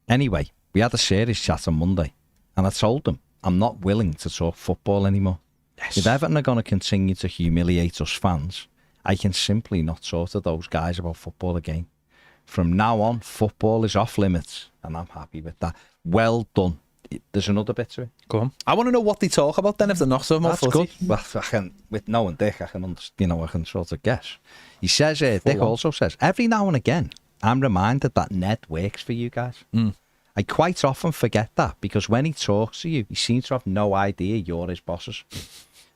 Anyway, we had a serious chat on Monday, and I told them I'm not willing to talk football anymore. Yes. If Everton are going to continue to humiliate us fans, I can simply not talk to those guys about football again. From now on, football is off limits, and I'm happy with that. Well done. There's another bit to it. Go on. I want to know what they talk about then if they're not so much. That's good. Well, I can, with knowing Dick, I can sort of guess. He says, Dick also says, every now and again, I'm reminded that Ned works for you guys. I quite often forget that because when he talks to you, he seems to have no idea you're his bosses.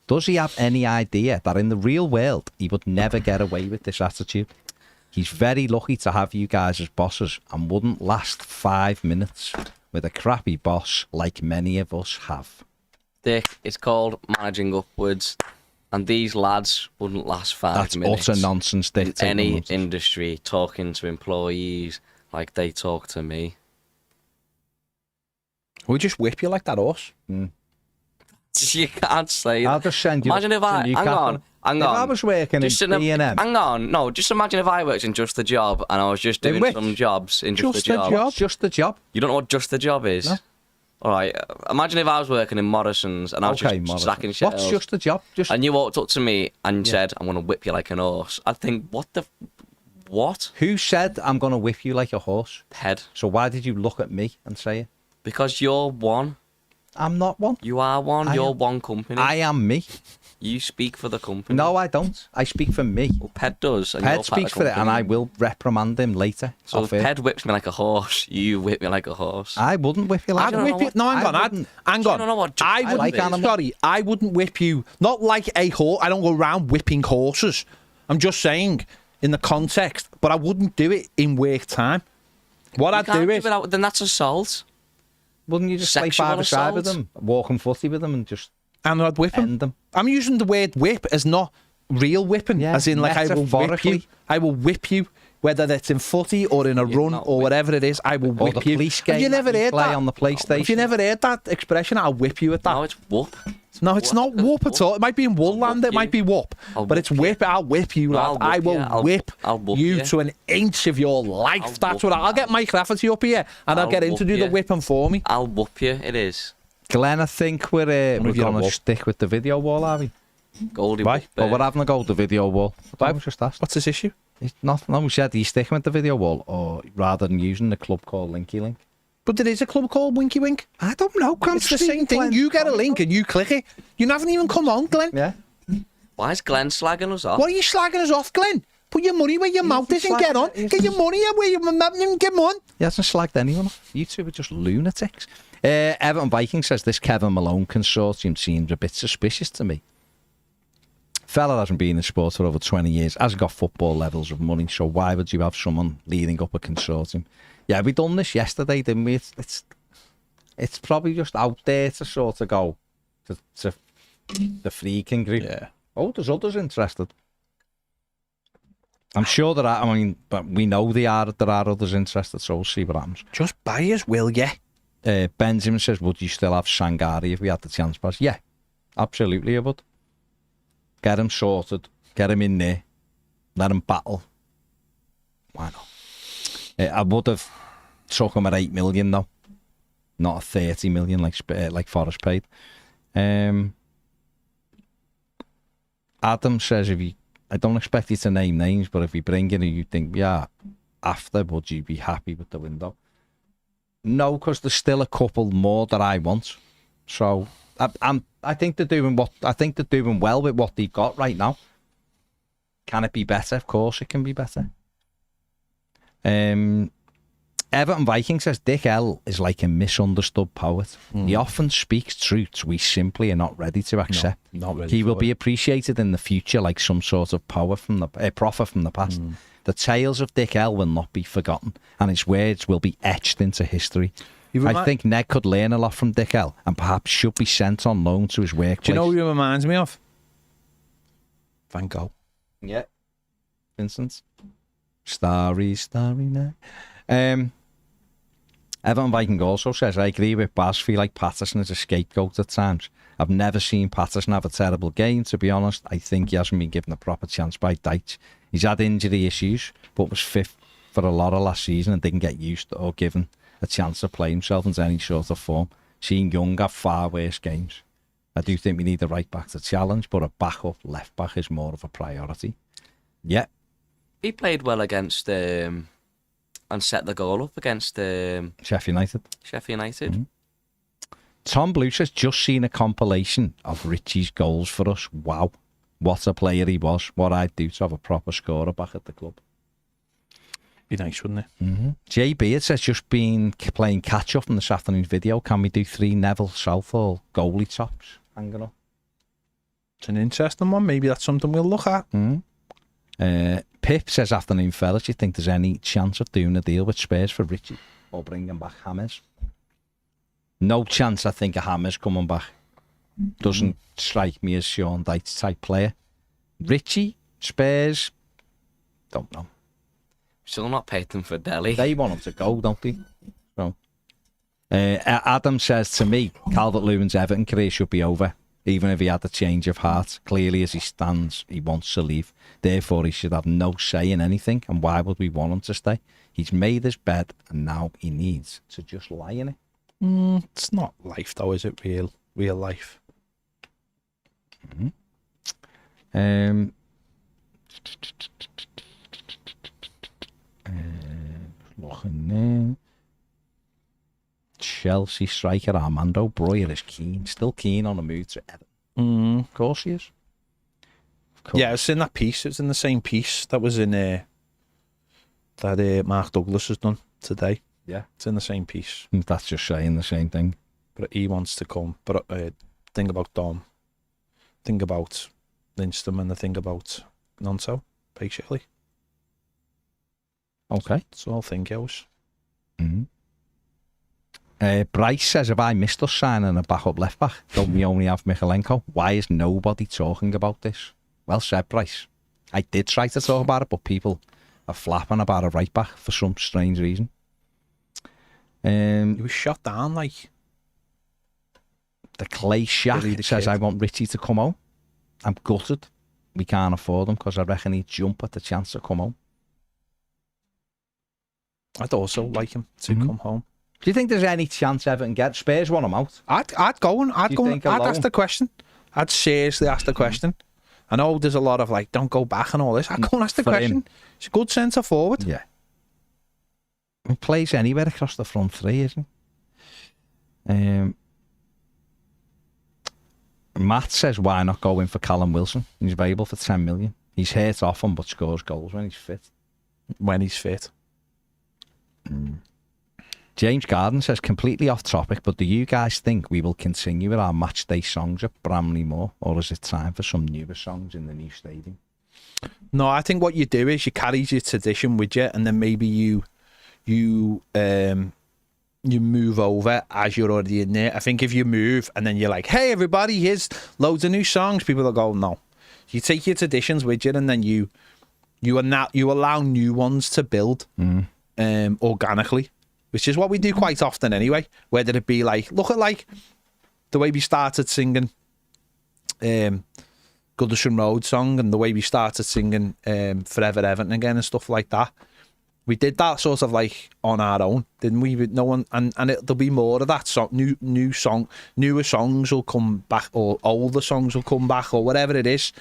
Does he have any idea that in the real world, he would never get away with this attitude? He's very lucky to have you guys as bosses and wouldn't last 5 minutes with a crappy boss like many of us have. Dick, it's called managing upwards, and these lads wouldn't last 5 minutes. That's utter nonsense, Dick. In any industry, talking to employees like they talk to me. We just whip you like that horse. You can't say that. I'll just send you. Imagine if I... Hang on. If I was working in B&M... Hang on. No, just imagine if I worked in Just the Job and I was just doing some jobs in Just the Job. Just the Job. You don't know what Just the Job is? No. All right. Imagine if I was working in Morrison's and I was just stacking shelves. What's Just the Job? And you walked up to me and said, I'm going to whip you like an horse. I'd think, what? Who said I'm going to whip you like a horse? Ted. So why did you look at me and say it? Because you're one. I'm not one. You are one. You're one company. I am me. You speak for the company. No, I don't. I speak for me. Well, Ped does. And Ped speaks for it, and I will reprimand him later. So if Ped whips me like a horse, you whip me like a horse. I wouldn't whip you like a horse. I'd whip you. No, hang on. Hang on. I wouldn't whip you. Not like a horse. I don't go around whipping horses. I'm just saying in the context, but I wouldn't do it in work time. What I'd do is... Then that's assault. Wouldn't you just play by the side with them, walking footy with them, and just... And I'd whip them. I'm using the word whip as not real whipping, as in like I will whip you. I will whip you, whether it's in footy or in a run or whatever it is. I will whip you. Have you never heard that on the PlayStation? If you never heard that expression, I'll whip you at that. No, it's whoop. No, it's not whoop at all. It might be in Woolland, it might be whoop. But it's whip. I'll whip you, lad. I will whip you to an inch of your life. That's what I'll get Mike Rafferty up here and I'll get him to do the whipping for me. I'll whoop you, it is. Glenn, I think we're going to stick with the video wall, are we? Goldie. Why? But we're having to go to the video wall. I was just asked. What's this issue? It's not. No, we said, are you sticking with the video wall or rather than using the club called Linky Link? But there is a club called Winky Wink. I don't know. It's the same thing. You get a link and you click it. You haven't even come on, Glenn. Yeah. Why is Glenn slagging us off? What are you slagging us off, Glenn? Put your money where your mouth is and get on. Get your money where your mouth is and get on. He hasn't slagged anyone off. You two are just lunatics. Everton Viking says this Kevin Malone consortium seems a bit suspicious to me. Fella hasn't been in sport for over 20 years, hasn't got football levels of money, so why would you have someone leading up a consortium? Yeah, we done this yesterday, didn't we? It's probably just out there to sort of go to the freaking group. Yeah. Oh, there's others interested. I'm sure there are. I mean, but we know there are others interested, so we'll see what happens. Just buy us, will ya? Benjamin says, would you still have Sangari if we had the chance pass? Yeah, absolutely I would. Get him sorted, get him in there, let him battle. Why not? I would have took him at 8 million though, not at 30 million like Forrest paid. Adam says, I don't expect you to name names, but if you bring in who you think, yeah, after, would you be happy with the window? No, because there's still a couple more that I want. So I think they're doing well with what they've got right now. Can it be better? Of course it can be better. Everton Viking says Dick L is like a misunderstood poet. He often speaks truths we simply are not ready to accept. No, not ready. He will be appreciated in the future like some sort of prophet from the past. The tales of Dick L will not be forgotten, and his words will be etched into history. I think Ned could learn a lot from Dick L, and perhaps should be sent on loan to his workplace. Do you know who he reminds me of? Van Gogh. Yeah. Vincent. Starry night. Everton Viking also says, I agree with Baz, feel like Patterson is a scapegoat at times. I've never seen Patterson have a terrible game, to be honest. I think he hasn't been given a proper chance by Deitch. He's had injury issues, but was fifth for a lot of last season and didn't get used to or given a chance to play himself into any sort of form. Seeing Young have far worse games. I do think we need a right back to challenge, but a backup left back is more of a priority. Yeah. He played well against and set the goal up against Sheffield United. Sheffield United. Tom Blue says, just seen a compilation of Richie's goals for us. Wow. What a player he was. What I'd do to have a proper scorer back at the club. Be nice, wouldn't it? Jay Beard says, just been playing catch up from this afternoon's video. Can we do 3 Neville Southall goalie tops hanging up? It's an interesting one. Maybe that's something we'll look at. Pip says, afternoon fellas, do you think there's any chance of doing a deal with Spurs for Richie or bringing back Hammers? No chance, I think, of Hammers coming back. Doesn't strike me as Sean Dyche type player. Richie, Spurs, don't know. Still not paid them for Delhi. They want him to go, don't they? So, Adam says to me, Calvert-Lewin's Everton career should be over, even if he had a change of heart. Clearly, as he stands, he wants to leave. Therefore, he should have no say in anything. And why would we want him to stay? He's made his bed, and now he needs to just lie in it. It's not life, though, is it? Real life. Looking there. Chelsea striker Armando Broja is still keen on a move to Everton. Of course he is. Yeah, it's in that piece. It's in the same piece that was in that Mark Douglas has done today. Yeah, it's in the same piece. That's just saying the same thing. But he wants to come. But think about Dom. Think about Lindstrom, and the thing about Nonso, basically. Okay. That's all I think goes. Bryce says, have I missed us signing a backup left back? Don't we only have Michalenko? Why is nobody talking about this? Well said, Bryce. I did try to talk about it, but people are flapping about a right back for some strange reason. He was shot down, like. The Clay Shack says, I want Richie to come home. I'm gutted. We can't afford him because I reckon he'd jump at the chance to come home. I'd also like him to come home. Do you think there's any chance Everton get Spurs want him out? I'd go and I'd ask the question. I'd seriously ask the question. I know there's a lot of like, don't go back and all this. I'd go and ask the question. He's a good centre forward. Yeah. He plays anywhere across the front three, isn't he? Matt says, why not go in for Callum Wilson? He's available for 10 million. He's hurt often but scores goals when he's fit. When he's fit. James Garden says, completely off topic, but do you guys think we will continue with our match day songs at Bramley Moor, or is it time for some newer songs in the new stadium? No, I think what you do is you carry your tradition with you, and then maybe you move over as you're already in there. I think if you move and then you're like, hey everybody, here's loads of new songs, people will go, no. You take your traditions with you, and then you allow new ones to build organically, which is what we do quite often anyway. Whether it be like, look at like the way we started singing Goodison Road song, and the way we started singing Forever Everton again and stuff like that. We did that sort of like on our own, didn't we? No one, and there'll be more of that. So newer songs will come back, or older songs will come back, or whatever it is.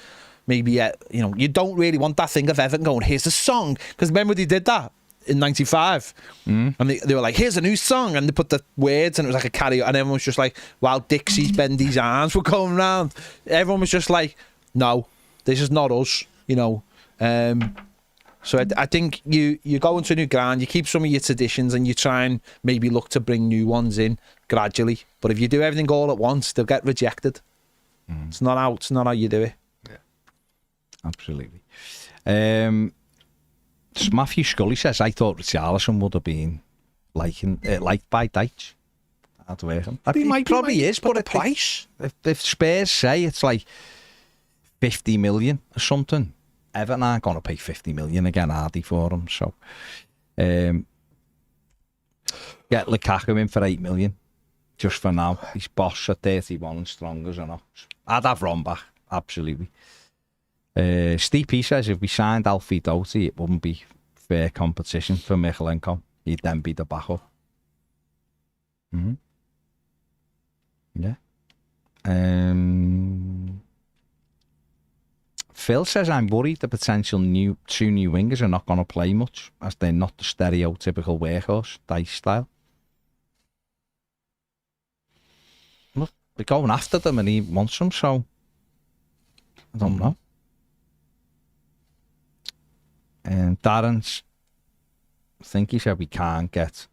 Maybe you don't really want that thing of Everton going, here's a song, because remember they did that in '95, and they were like, here's a new song, and they put the words, and it was like a karaoke, and everyone was just like, wow, Dixie's Bendy's arms were going round. Everyone was just like, no, this is not us, So I think you go into a new ground, you keep some of your traditions, and you try and maybe look to bring new ones in gradually. But if you do everything all at once, they'll get rejected. It's not how you do it. Yeah, absolutely. Mathew Scully says, I thought Richarlison would have been liked by Dyche. He probably is, but the price. If Spurs say it's like 50 million or something, Everton aren't going to pay 50 million again, are they, for him? So, get Lukaku in for 8 million, just for now. He's boss at 31 and strong as an ox. I'd have Ron back, absolutely. Steve P says, if we signed Alfie Doughty, it wouldn't be fair competition for Michalenko. He'd then be the backup. Yeah. Phil says, I'm worried the potential two new wingers are not going to play much, as they're not the stereotypical workhorse, Dice style. Well, they're going after them and he wants them, so I don't know. And Darren's, I think he said we can't get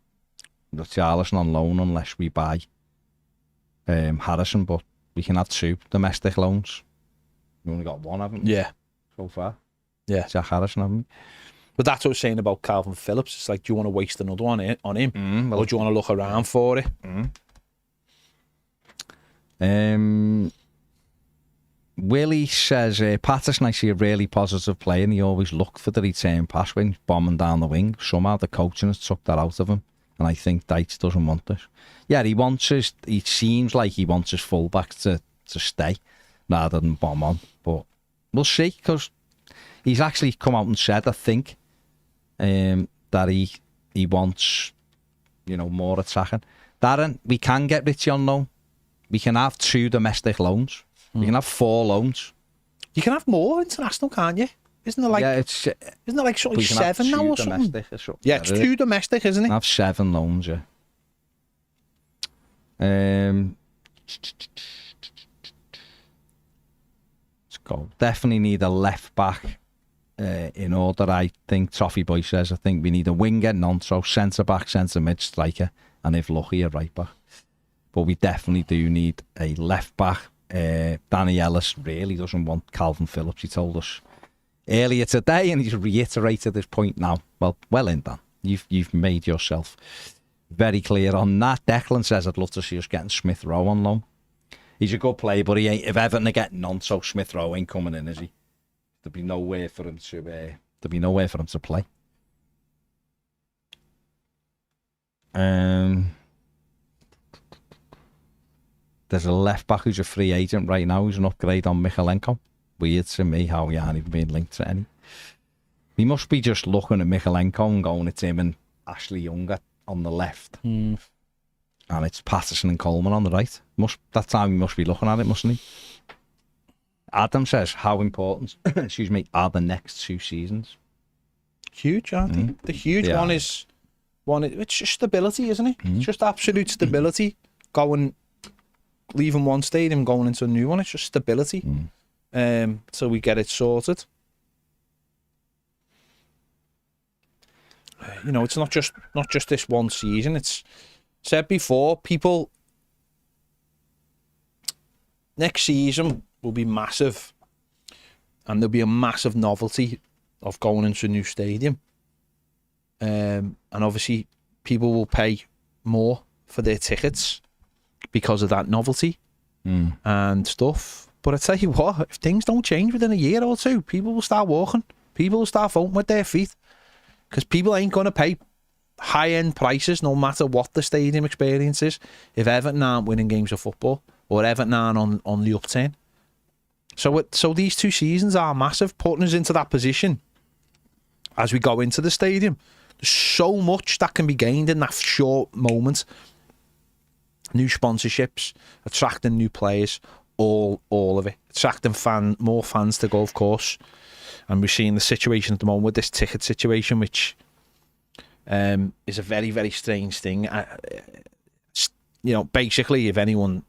Richarlison on loan unless we buy Harrison, but we can have 2 domestic loans. We only got 1, haven't we? Yeah. So far. Yeah. Jack Harrison, haven't we? But that's what I was saying about Calvin Phillips. It's like, do you want to waste another one on him? Or do you want to look around for it? Willie says, Patterson, I see a really positive player and he always looked for the return pass when he's bombing down the wing. Somehow the coaching has took that out of him. And I think Deitz doesn't want this. Yeah, he seems like he wants his fullback to stay rather than bomb on. But we'll see, because he's actually come out and said, I think, that he wants, more attacking. Darren, we can get Richie on loan. We can have 2 domestic loans. We can have 4 loans. You can have more international, can't you? Isn't it like? Yeah, isn't it like sort of 7 now or something? Yeah, it's 2 domestic, isn't it? Have 7 loans, yeah. Let's go. Definitely need a left back in order. I think Toffee Boy says. I think we need a winger, Nonso, centre back, centre mid, striker, and if lucky, a right back. But we definitely do need a left back. Danny Ellis really doesn't want Calvin Phillips. He told us earlier today, and he's reiterated this point now. Well in, Dan. You've made yourself very clear on that. Declan says, I'd love to see us getting Smith Rowe on loan. He's a good player, but he ain't. If Everton are getting none, so Smith Rowe ain't coming in, is he? There'll be nowhere for him to play. There's a left back who's a free agent right now who's an upgrade on Michalenko. Weird to me how he ain't even been linked to any. He must be just looking at Michalenko and going, it's him and Ashley Young on the left. And it's Patterson and Coleman on the right. That's how he must be looking at it, mustn't he? Adam says, how important, are the next 2 seasons? Huge, aren't they? The huge one is, it's just stability, isn't it? It's just absolute stability. Leaving one stadium, going into a new one, it's just stability. So we get it sorted. It's not just this one season. It's said before, people, next season will be massive, and there'll be a massive novelty of going into a new stadium. And obviously people will pay more for their tickets because of that novelty and stuff. But I tell you what, if things don't change within a year or 2, people will start walking. People will start voting with their feet, because people ain't going to pay high-end prices no matter what the stadium experience is if Everton aren't winning games of football or Everton aren't on the upturn. So these 2 seasons are massive, putting us into that position as we go into the stadium. There's so much that can be gained in that short moment. New sponsorships, attracting new players, all of it. Attracting more fans to go, of course. And we're seeing the situation at the moment with this ticket situation, which is a very, very strange thing. Basically, if anyone,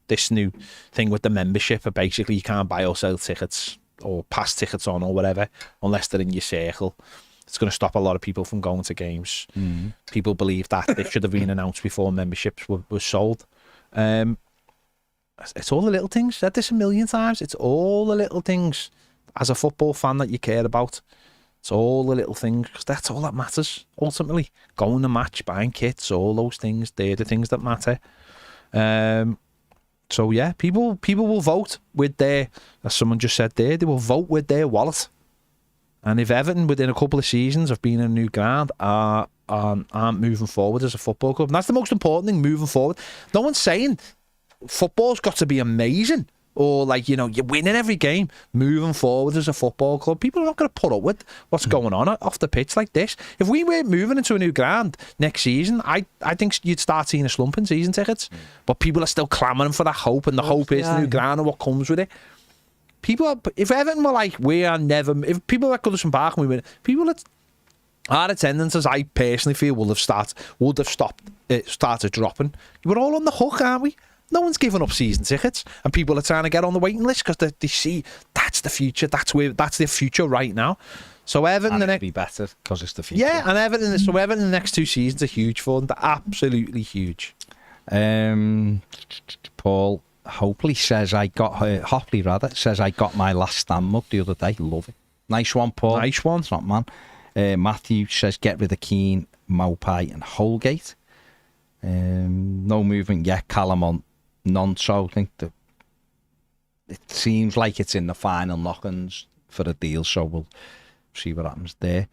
this new thing with the membership, basically you can't buy or sell tickets or pass tickets on or whatever unless they're in your circle. It's going to stop a lot of people from going to games. People believe that they should have been announced before memberships were sold. It's all the little things. I've said this a million times. It's all the little things as a football fan that you care about. It's all the little things, because that's all that matters ultimately. Going to match, buying kits, all those things, they're the things that matter. So yeah, people will vote with their, as someone just said there, they will vote with their wallet. And if Everton within a couple of seasons of being in a new ground aren't moving forward as a football club, and that's the most important thing, moving forward. No one's saying football's got to be amazing or you're winning every game. Moving forward as a football club, people are not going to put up with what's going on off the pitch like this. If we weren't moving into a new ground next season, I think you'd start seeing a slump in season tickets. But people are still clamouring for that hope, and the hope is the new ground and what comes with it. if Everton were like, if people were at Goodison Park and we win, our attendances, I personally feel, would have started dropping. We're all on the hook, aren't we? No one's giving up season tickets, and people are trying to get on the waiting list because they see that's the future. That's their future right now. So Everton, and it'll be better because it's the future. Yeah, and Everton the next 2 seasons are huge for them. They're absolutely huge. Paul Hopley says Hopley says I got my last stand mug the other day. Love it. Nice one, Paul. Nice one. It's not man. Mathew says get rid of Keane, Maupay and Holgate. No movement yet. Callum on none. So I think it seems like it's in the final knock-ins for a deal. So we'll see what happens there.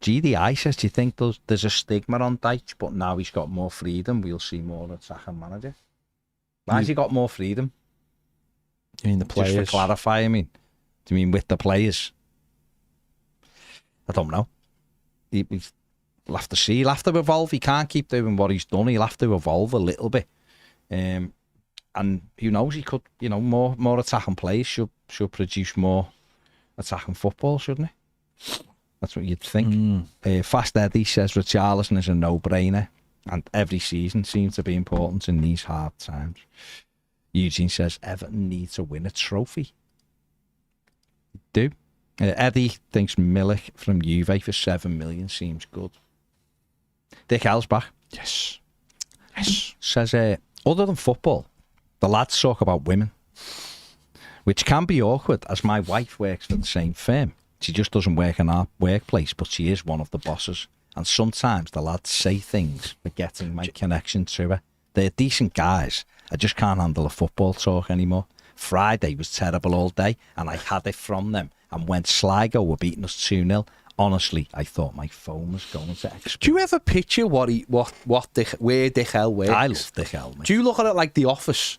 GDI says, do you think there's a stigma on Dyche, but now he's got more freedom, we'll see more attacking manager? Why has he got more freedom? You mean the players? Just to clarify, do you mean with the players? I don't know. He'll have to see. He'll have to evolve. He can't keep doing what he's done. He'll have to evolve a little bit. And who knows, he could, more attacking players should produce more attacking football, shouldn't he? That's what you'd think. Fast Eddie says Richarlison is a no-brainer, and every season seems to be important in these hard times. Eugene says Everton need to win a trophy. Do. Eddie thinks Milik from Juve for 7 million seems good. Dick Elsbach. Yes. Says, other than football, the lads talk about women, which can be awkward as my wife works for the same firm. She just doesn't work in our workplace, but she is one of the bosses. And sometimes the lads say things forgetting my connection to her. They're decent guys. I just can't handle the football talk anymore. Friday was terrible all day, and I had it from them. And when Sligo were beating us 2-0, honestly, I thought my phone was going to explode. Do you ever picture where Dick Huel works? I love Dick Huel, mate. Do you look at it like The Office?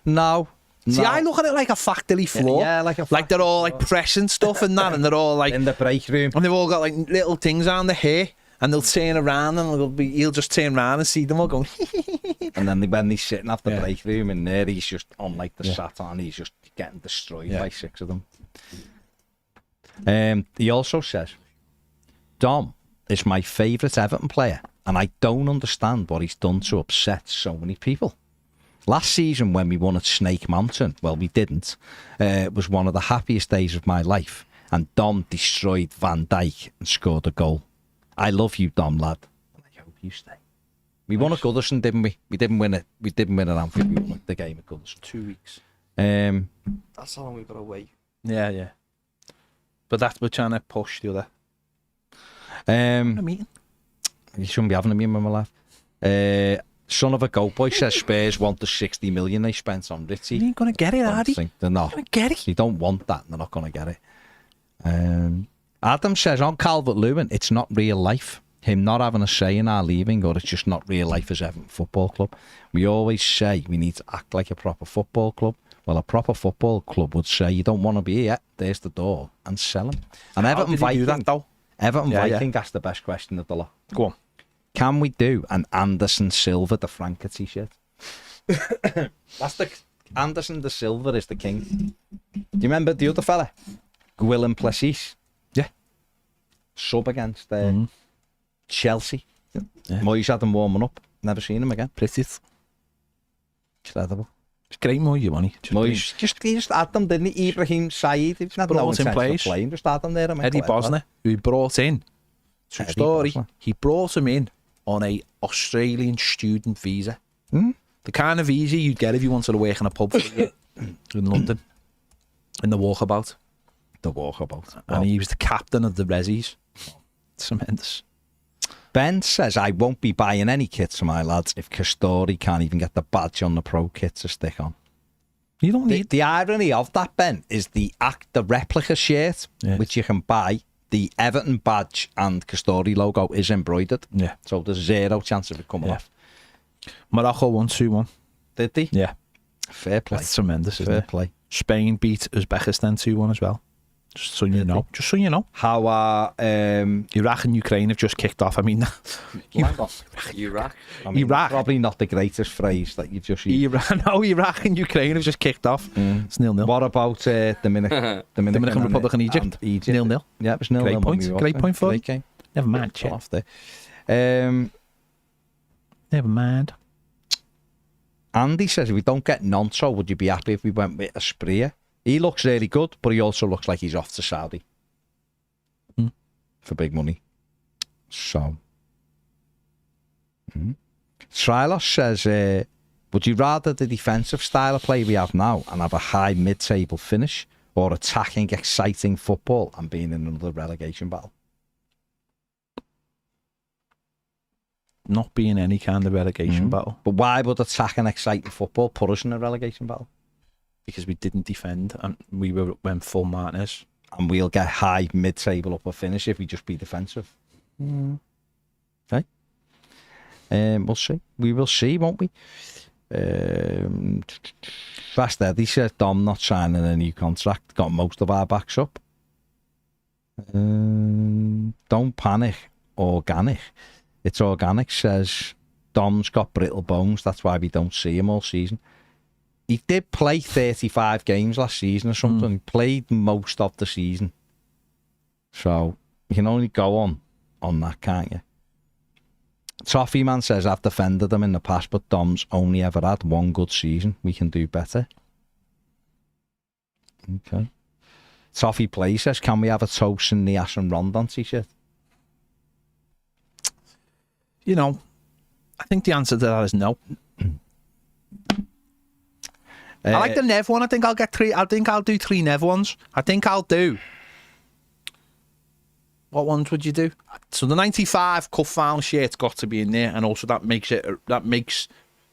No. See, I look at it like a factory floor. Yeah, like they're all like pressing stuff and that, and they're all like in the break room, and they've all got like little things on the hair, and they'll turn around and he'll just turn around and see them all going. And then when he's sitting at the break room in there, he's just on like the Saturn, he's just getting destroyed by 6 of them. He also says, Dom is my favourite Everton player, and I don't understand what he's done to upset so many people. Last season when we won at Snake Mountain, well, we didn't. It was one of the happiest days of my life. And Dom destroyed Van Dijk and scored a goal. I love you, Dom, lad. And I hope you stay. We won at Goodison, didn't we? We didn't win it. We didn't win at Anfield. We won the game at Goodison. 2 weeks. That's how long we've got to wait. Yeah. But that's we're trying to push the other. A meeting. You shouldn't be having a meeting with my lad. Son of a goat boy says Spurs want the 60 million they spent on Ritchie. You ain't going to get it, are they? They're not. Going to get it. They don't want that. They're not going to get it. Adam says on Calvert-Lewin, it's not real life. Him not having a say in our leaving, or it's just not real life as Everton Football Club. We always say we need to act like a proper football club. Well, a proper football club would say you don't want to be here. There's the door, and sell him. And how Everton did he Viking, do that, though? Everton Viking asked the best question of the lot. Go on. Can we do an Anderson Silva de Franca t-shirt? That's the Anderson de Silva is the king. Do you remember the other fella? Gwilym Plessis? Yeah. Sub against Chelsea. Yeah. Moyes had him warming up. Never seen him again. Pretty. Incredible. It's great Moyes, money. Moyes he just had them, didn't he? Ibrahim Said. He had no intention of playing. Just had them there. Eddie Bosner, who he brought in. True story. Bosner. He brought him in on a Australian student visa. The kind of visa you'd get if you wanted to work in a pub in London. In the Walkabout. And he was the captain of the Rezzies. Tremendous. Ben says, I won't be buying any kits for my lads if Castori can't even get the badge on the pro kit to stick on. You don't need... The irony of that, Ben, is the replica shirt, which you can buy. The Everton badge and Castori logo is embroidered. Yeah. So there's zero chance of it coming off. Morocco won 2-1. Did they? Yeah. Fair play. That's tremendous, isn't Fair it? play. Spain beat Uzbekistan 2-1 as well. Just so you know. Just so you know. How are Iraq and Ukraine have just kicked off. I mean, Iraq. Iraq. Probably not the greatest phrase that you've just used. Iraq and Ukraine have just kicked off. It's 0-0. What about Dominican Republic and Egypt? 0-0. Yeah, it was 0-0. Great point. Great point for Great game. Never mind, Chet. Off there. Never mind. Andy says, if we don't get Nonso, would you be happy if we went with a Asprilla? He looks really good, but he also looks like he's off to Saudi for big money. So, Trilos says, would you rather the defensive style of play we have now and have a high mid-table finish, or attacking, exciting football and being in another relegation battle? Not being any kind of relegation battle. But why would attacking, exciting football put us in a relegation battle? Because we didn't defend and we went full Martinez. And we'll get high mid-table upper finish if we just be defensive. Okay. We'll see. We will see, won't we? Fast Eddie says Dom not signing a new contract. Got most of our backs up. Don't panic. Organic. It's organic, says Dom's got brittle bones. That's why we don't see him all season. He did play 35 games last season or something. He played most of the season. So you can only go on that, can't you? Toffee Man says, I've defended him in the past, but Dom's only ever had one good season. We can do better. Okay. Toffee Play says, can we have a Toast and Nias and Rondon t-shirt? You know, I think the answer to that is no. I like the Nev one. I think I'll get 3. I think I'll do 3 Nev ones. I think I'll do. What ones would you do? So the 95 cup final shirt's got to be in there, and also that makes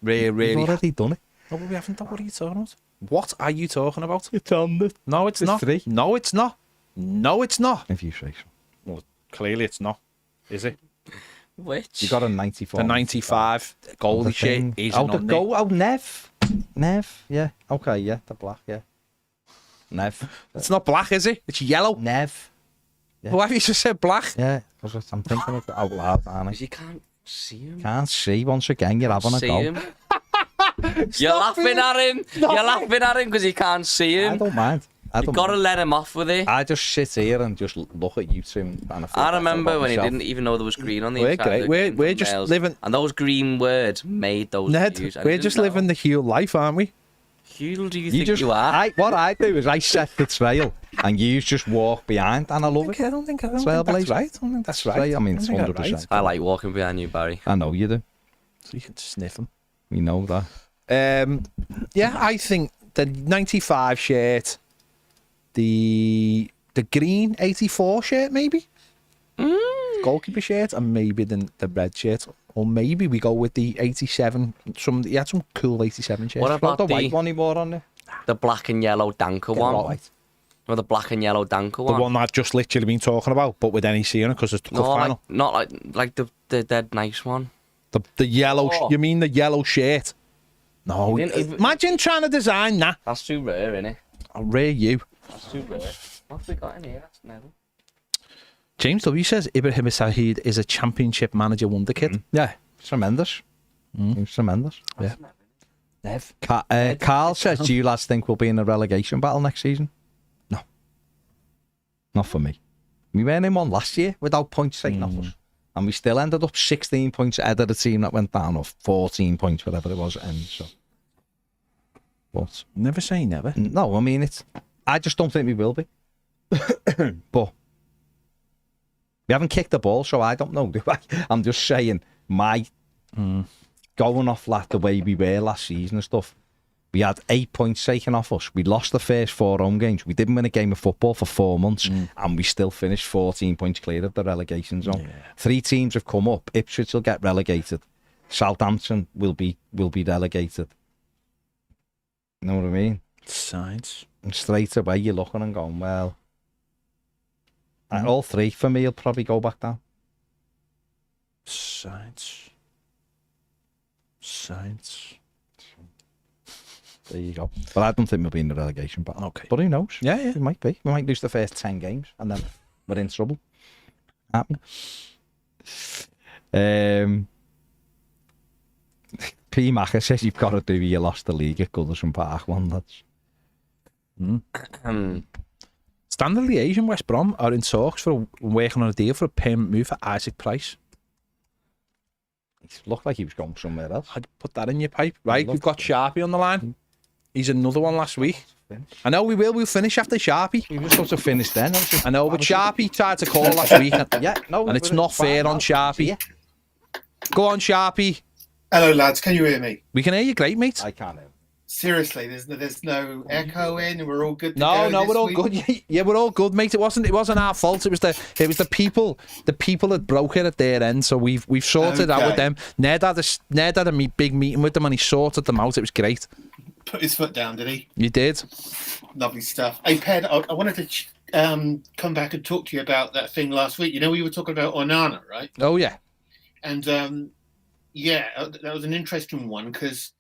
really. We've already done it. No, but we haven't done. What are you talking about? What are you talking about? It's on it. No, it's not. 3. No, it's not. No, it's not. If you say so. Well, clearly it's not. Is it? Which? You got a 94. The 95 goalie shirt isn't on there. Oh, Nev. Yeah. Okay, yeah. The black, yeah. Nev. It's not black, is it? It's yellow. Nev. Yeah. Why have you just said black? Yeah, because I'm thinking of it out loud, aren't I? Because you can't see him. Can't see. Once again, you're having a See go. him. You're laughing at him. You're laughing at him because you can't see him. I don't mind. You've got to let him off with it. I just sit here and just look at you two and I feel I better remember about when he myself. didn't even know there was green on the We're inside. great. We're just living. And those green words made those Ned, views. we're just living the Huel life, aren't we? Who do you think you are? What I do is I set the trail and you just walk behind and I love it. I don't think that's Trailblazer. right. I don't think that's right. I mean, it's 100%. I like walking behind you, Barry. I know you do. So you can sniff them. We know that. Yeah, I think the 95 shirt, the green 84 shirt, maybe goalkeeper shirt, and maybe the red shirt, or maybe we go with the 87. He had some cool 87 shirts. What about the white one he wore on there? The black and yellow Danker one? Right. Or the black and yellow Danker The one? one that just literally been talking about, but with NEC on it because it's the cup final. Not like the dead nice one. The yellow. Oh. You mean the yellow shirt? No. Imagine trying to design that. That's too rare, innit? I'll rear you. That's too rare. What have we got in here? That's never. James W says Ibrahim Sahid is a championship manager wonder kid. Yeah, it's tremendous. It's tremendous. Yeah. Nev. Carl says, do you lads think we'll be in a relegation battle next season? No. Not for me. We weren't in one last year without points taken off us. And we still ended up 16 points ahead of the team that went down, or 14 points, whatever it was at the end. So. But Never say never. no, I mean, I just don't think we will be. But we haven't kicked the ball, so I don't know, do I? I'm just saying, going off like the way we were last season and stuff, we had 8 points taken off us. We lost the first 4 home games. We didn't win a game of football for 4 months, and we still finished 14 points clear of the relegation zone. Yeah. 3 teams have come up. Ipswich will get relegated. Southampton will be relegated. You know what I mean? Science. And straight away you're looking and going, well, all 3 for me will probably go back down. Science. There you go. But I don't think we'll be in the relegation battle. Okay. But who knows? Yeah. We might be. We might lose the first 10 games and then we're in trouble. Aren't we? P. Macker says you've got to do you lost the league at Goodison Park one. That's... Standard Liège and West Brom are in talks for working on a deal for a permanent move for Isaac Price. It looked like he was going somewhere else. I'd put that in your pipe. Right, we've got Sharpie on the line. He's another one last week. I know we will. We'll finish after Sharpie. We were supposed to finish then. I know, but Sharpie tried to call last week. And it's not fair on Sharpie. Yeah. Go on, Sharpie. Hello, lads. Can you hear me? We can hear you great, mate. I can't hear. Seriously, there's no echo in. We're all good. No, we're all good. Yeah, we're all good, mate. It wasn't our fault. It was the people that broke it at their end. So we've sorted out with them. Ned had a big meeting with them and he sorted them out. It was great. Put his foot down, did he? You did. Lovely stuff. Hey, Ped, I wanted to come back and talk to you about that thing last week. You know, we were talking about Onana, right? Oh yeah. And yeah, that was an interesting one because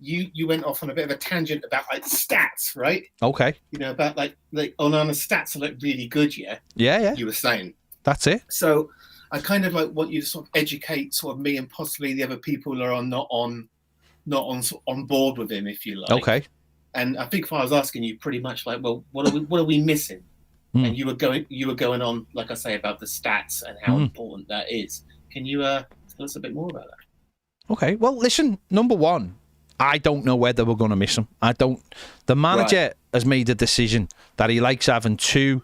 you went off on a bit of a tangent about like stats, right? Okay. You know, about like Onana's stats are like really good, yeah? Yeah. You were saying. That's it. So I kind of like want you to sort of educate sort of me and possibly the other people who are not on board with him, if you like. Okay. And I think if I was asking you pretty much like, well, what are we missing? And you were going on, like I say, about the stats and how important that is. Can you tell us a bit more about that? Okay. Well, listen, number one, I don't know whether we're going to miss him. The manager has made a decision that he likes having two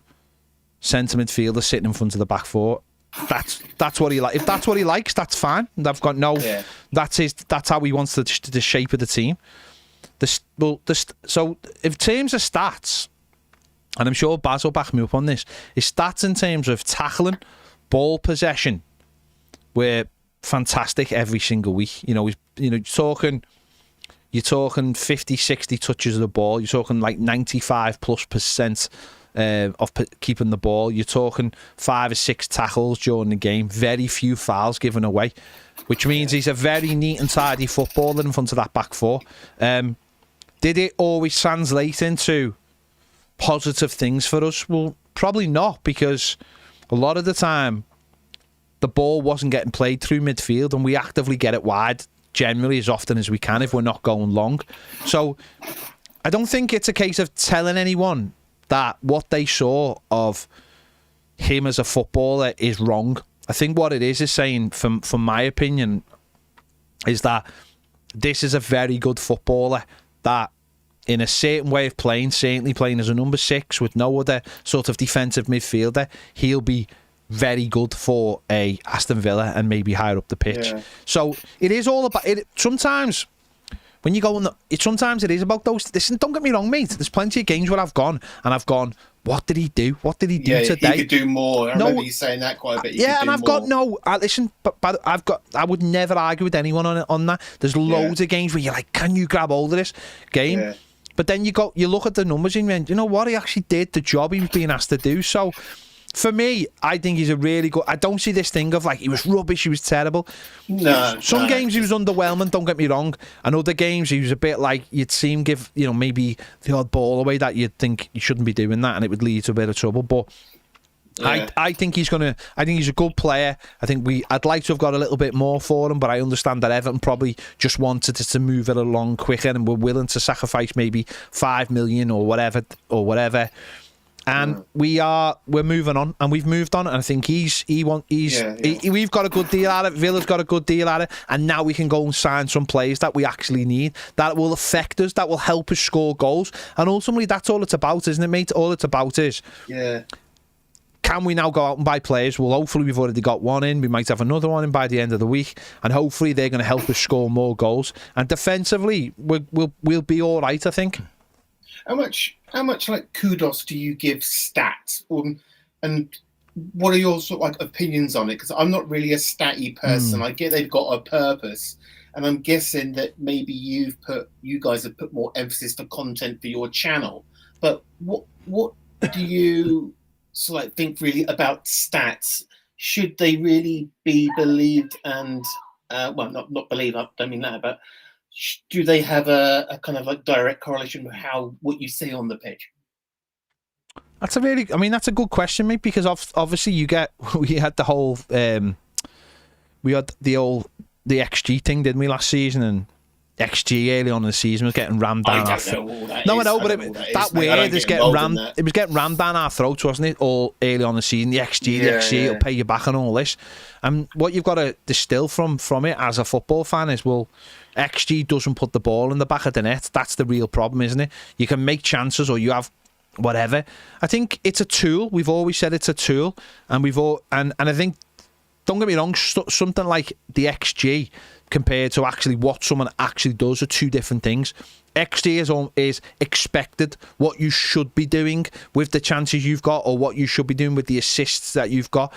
centre midfielders sitting in front of the back four. That's what he likes. If that's what he likes, that's fine. I've got no. Yeah. That's how he wants the shape of the team. So in terms of stats, and I'm sure Baz will back me up on this, his stats in terms of tackling, ball possession, were fantastic every single week. You're talking 50, 60 touches of the ball. You're talking like 95+% of keeping the ball. You're talking 5 or 6 tackles during the game. Very few fouls given away, which means he's a very neat and tidy footballer in front of that back four. Did it always translate into positive things for us? Well, probably not, because a lot of the time the ball wasn't getting played through midfield, and we actively get it wide generally as often as we can if we're not going long. So I don't think it's a case of telling anyone that what they saw of him as a footballer is wrong. I think what it is saying, from my opinion, is that this is a very good footballer that in a certain way of playing, certainly playing as a number 6 with no other sort of defensive midfielder, he'll be very good for a Aston Villa and maybe higher up the pitch. Yeah. So it is all about it. Sometimes when you go on, sometimes it is about those. Listen, don't get me wrong, mate. There's plenty of games where I've gone, what did he do? What did he do today? He could do more. I remember you saying that quite a bit. Listen, but I would never argue with anyone on that. There's loads of games where you're like, can you grab hold of this game? Yeah. But then you look at the numbers and you know what, he actually did the job he was being asked to do. So for me, I think he's a really good. I don't see this thing of like he was rubbish, he was terrible. Some games he was underwhelming, don't get me wrong. And other games he was a bit like you'd see him give, maybe the odd ball away that you'd think you shouldn't be doing that, and it would lead to a bit of trouble. But I think he's a good player. I'd like to have got a little bit more for him, but I understand that Everton probably just wanted to move it along quicker and were willing to sacrifice maybe 5 million or whatever. And we're moving on, and we've moved on, and I think we've got a good deal at it. Villa's got a good deal at it, and now we can go and sign some players that we actually need, that will affect us, that will help us score goals, and ultimately that's all it's about, isn't it, mate? All it's about is can we now go out and buy players? Well, hopefully we've already got one in. We might have another one in by the end of the week, and hopefully they're going to help us score more goals. And defensively, we'll be all right, I think. How much like kudos do you give stats, and what are your sort of like opinions on it? Because I'm not really a statty person. I get they've got a purpose, and I'm guessing that maybe you guys have put more emphasis to content for your channel. But what do you sort of like think really about stats? Should they really be believed and not believe? I don't mean that, but do they have a kind of like direct correlation with what you see on the pitch? That's a good question, mate, because obviously we had the whole we had the XG thing, didn't we, last season, and XG early on in the season was getting rammed down our throats. No, I know, but that word is getting rammed. It was getting rammed down our throats, wasn't it? All early on in the season, the XG, it'll pay you back and all this. And what you've got to distill from it as a football fan is, well, XG doesn't put the ball in the back of the net. That's the real problem, isn't it? You can make chances, or you have whatever. I think it's a tool. We've always said it's a tool, and and I think, don't get me wrong, something like the XG compared to actually what someone actually does are two different things. XG is expected, what you should be doing with the chances you've got, or what you should be doing with the assists that you've got.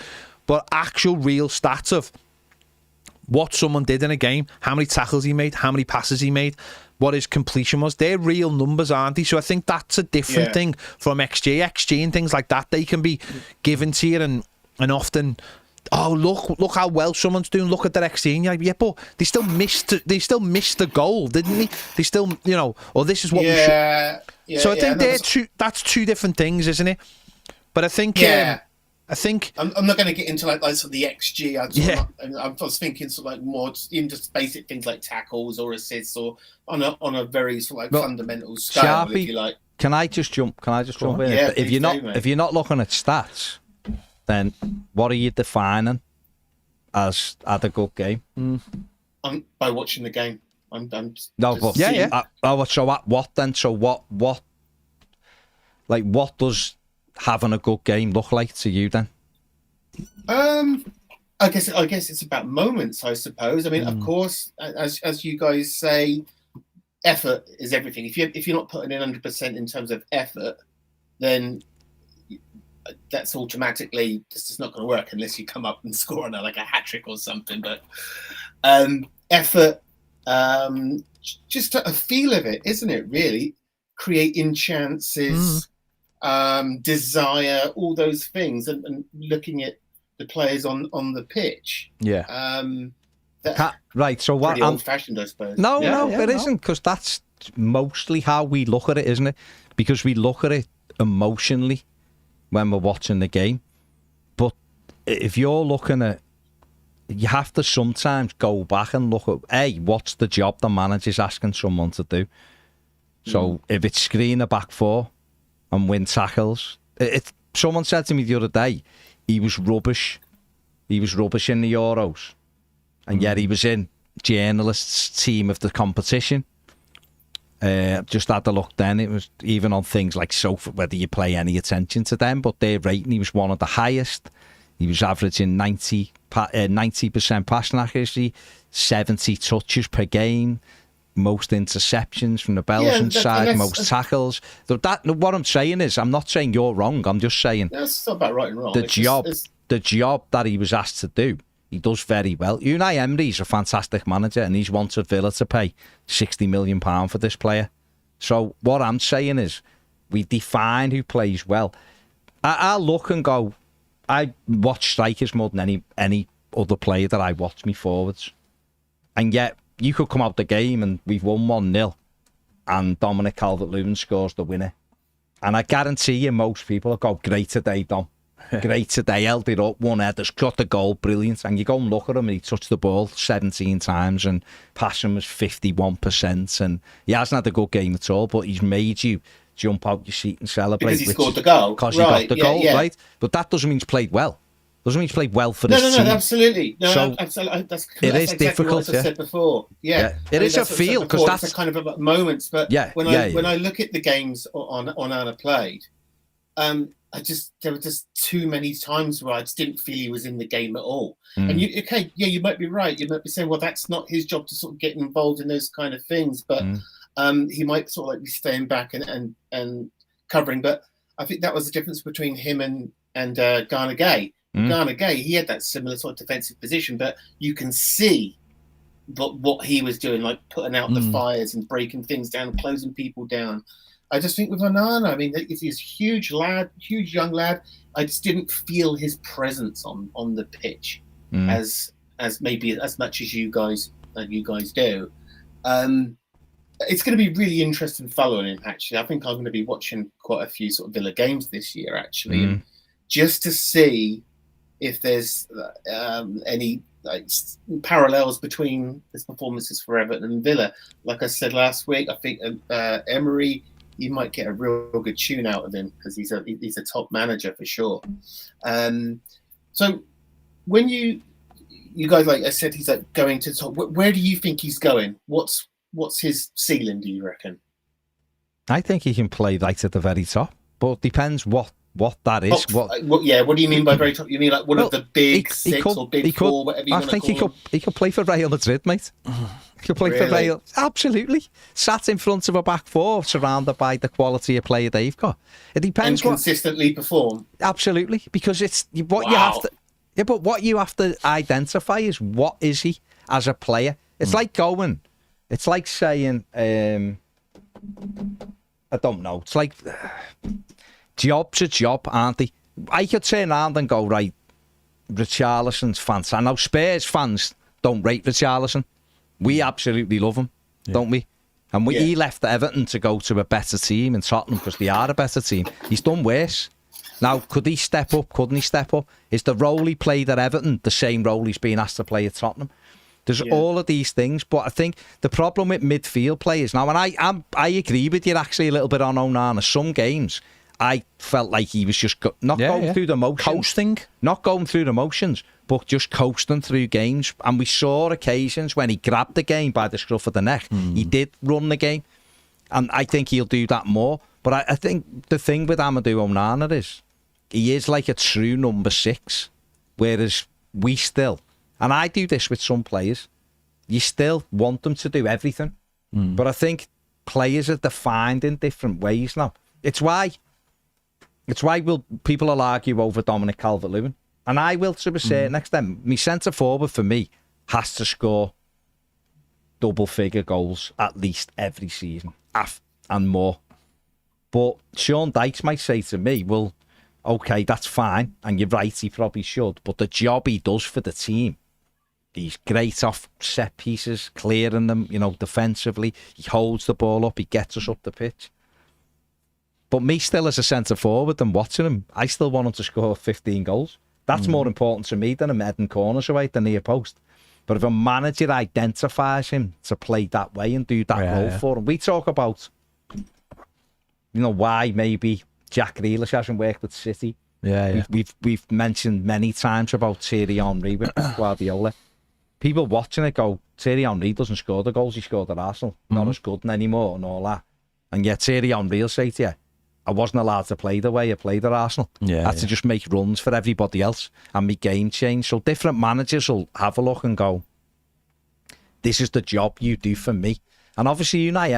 But actual real stats of what someone did in a game, how many tackles he made, how many passes he made, what his completion was, they're real numbers, aren't they? So I think that's a different thing from XG. XG and things like that, they can be given to you and often, oh, look how well someone's doing, look at their XG, and you're like, yeah, but they still missed the goal, didn't they? They still, or this is what we should. So I think that's two different things, isn't it? But I think I'm not going to get into like sort of the XG. I was thinking sort of like more in just basic things like tackles or assists, or on a very sort of like fundamental scale, Sharpie, if you like. Can I just jump in? Yeah, if you're not looking at stats, then what are you defining as at a good game? By watching the game. So at what then? So what does having a good game look like to you then? I guess it's about moments, I suppose. I mean, of course, as you guys say, effort is everything. If you're not putting in 100% in terms of effort, then that's automatically just not going to work unless you come up and score on a hat trick or something. But effort, just a feel of it, isn't it? Really, creating chances. Desire, all those things, and looking at the players on the pitch. Right. So what? Old-fashioned, I suppose. No, it isn't, because that's mostly how we look at it, isn't it? Because we look at it emotionally when we're watching the game. But if you're looking at, you have to sometimes go back and look at, what's the job the manager's asking someone to do? So if it's screen a back four and win tackles. Someone said to me the other day, he was rubbish. He was rubbish in the Euros. And yet he was in journalists' team of the competition. Just had a look then. It was even on things like Sofa, whether you pay any attention to them, but their rating, he was one of the highest. He was averaging 90% passing accuracy, 70 touches per game, most interceptions from the Belgian side, most tackles. What I'm saying is, I'm not saying you're wrong. I'm just saying that's not about right and wrong. The job that he was asked to do, he does very well. Unai Emery's a fantastic manager, and he's wanted Villa to pay £60 million for this player. So what I'm saying is, we define who plays well. I look and go, I watch strikers more than any other player that I watch me forwards, and yet you could come out the game and we've won 1-0 and Dominic Calvert-Lewin scores the winner. And I guarantee you most people will go, great today, Dom. Great today, held it up, one header, got the goal, brilliant. And you go and look at him and he touched the ball 17 times and passing was 51%. And he hasn't had a good game at all, but he's made you jump out your seat and celebrate. Because he scored the goal. Because he got the goal, right? But that doesn't mean he's played well. Doesn't mean he's played well for this team. No, absolutely. So absolutely. That's exactly difficult. What I said before. It is a feel, because that's a kind of about moments. But when I look at the games Onana played, there were just too many times where I just didn't feel he was in the game at all. And you might be right. You might be saying, well, that's not his job to sort of get involved in those kind of things. But he might sort of like be staying back and covering. But I think that was the difference between him and Ghana Gay. Ghana Gay, he had that similar sort of defensive position, but you can see what he was doing, like putting out the fires and breaking things down, closing people down. I just think with Onana, I mean, he's a huge young lad. I just didn't feel his presence on the pitch as maybe as much as you guys do. It's going to be really interesting following him, actually. I think I'm going to be watching quite a few sort of Villa games this year, actually, and just to see if there's any parallels between his performances for Everton and Villa. Like I said last week, I think Emery, you might get a real good tune out of him because he's a top manager for sure. So when you guys, like I said, he's going to top. Where do you think he's going? What's his ceiling, do you reckon? I think he can play right at the very top, but it depends what that is. What do you mean by very top? You mean like one of the big six or big four, whatever you want to call them? He could play for Real Madrid, mate. He could play for Real. Absolutely. Sat in front of a back four, surrounded by the quality of player they've got. It depends. And consistently perform. Absolutely, because it's what you have to. Yeah, but what you have to identify is what is he as a player. It's like going. It's like saying, I don't know. It's like job's a job, aren't they? I could turn around and go, right, Richarlison's fantastic. I know Spurs fans don't rate Richarlison. We absolutely love him, don't we? And he left Everton to go to a better team in Tottenham because they are a better team. He's done worse. Now, could he step up? Couldn't he step up? Is the role he played at Everton the same role he's been asked to play at Tottenham? There's all of these things, but I think the problem with midfield players now, and I agree with you actually a little bit on Onana. Some games I felt like he was just not going through the motions, not going through the motions, but just coasting through games. And we saw occasions when he grabbed the game by the scruff of the neck. He did run the game, and I think he'll do that more. But I think the thing with Amadou Onana is he is like a true number 6, whereas we still. And I do this with some players. You still want them to do everything. But I think players are defined in different ways now. It's why people will argue over Dominic Calvert-Lewin. And I will to a certain extent. My centre forward for me has to score double-figure goals at least every season. And more. But Sean Dykes might say to me, well, okay, that's fine. And you're right, he probably should. But the job he does for the team, he's great off set pieces, clearing them, defensively. He holds the ball up. He gets us up the pitch. But me still as a centre-forward and watching him, I still want him to score 15 goals. That's more important to me than him heading corners away at the near post. But if a manager identifies him to play that way and do that role for him, we talk about, why maybe Jack Grealish hasn't worked with City. We've mentioned many times about Thierry Henry with Guardiola. People watching it go, Thierry Henry doesn't score the goals he scored at Arsenal. Not as good anymore and all that. And yet Thierry Henry will say to you, I wasn't allowed to play the way I played at Arsenal. I had to just make runs for everybody else and my game changed. So different managers will have a look and go, this is the job you do for me. And obviously Unai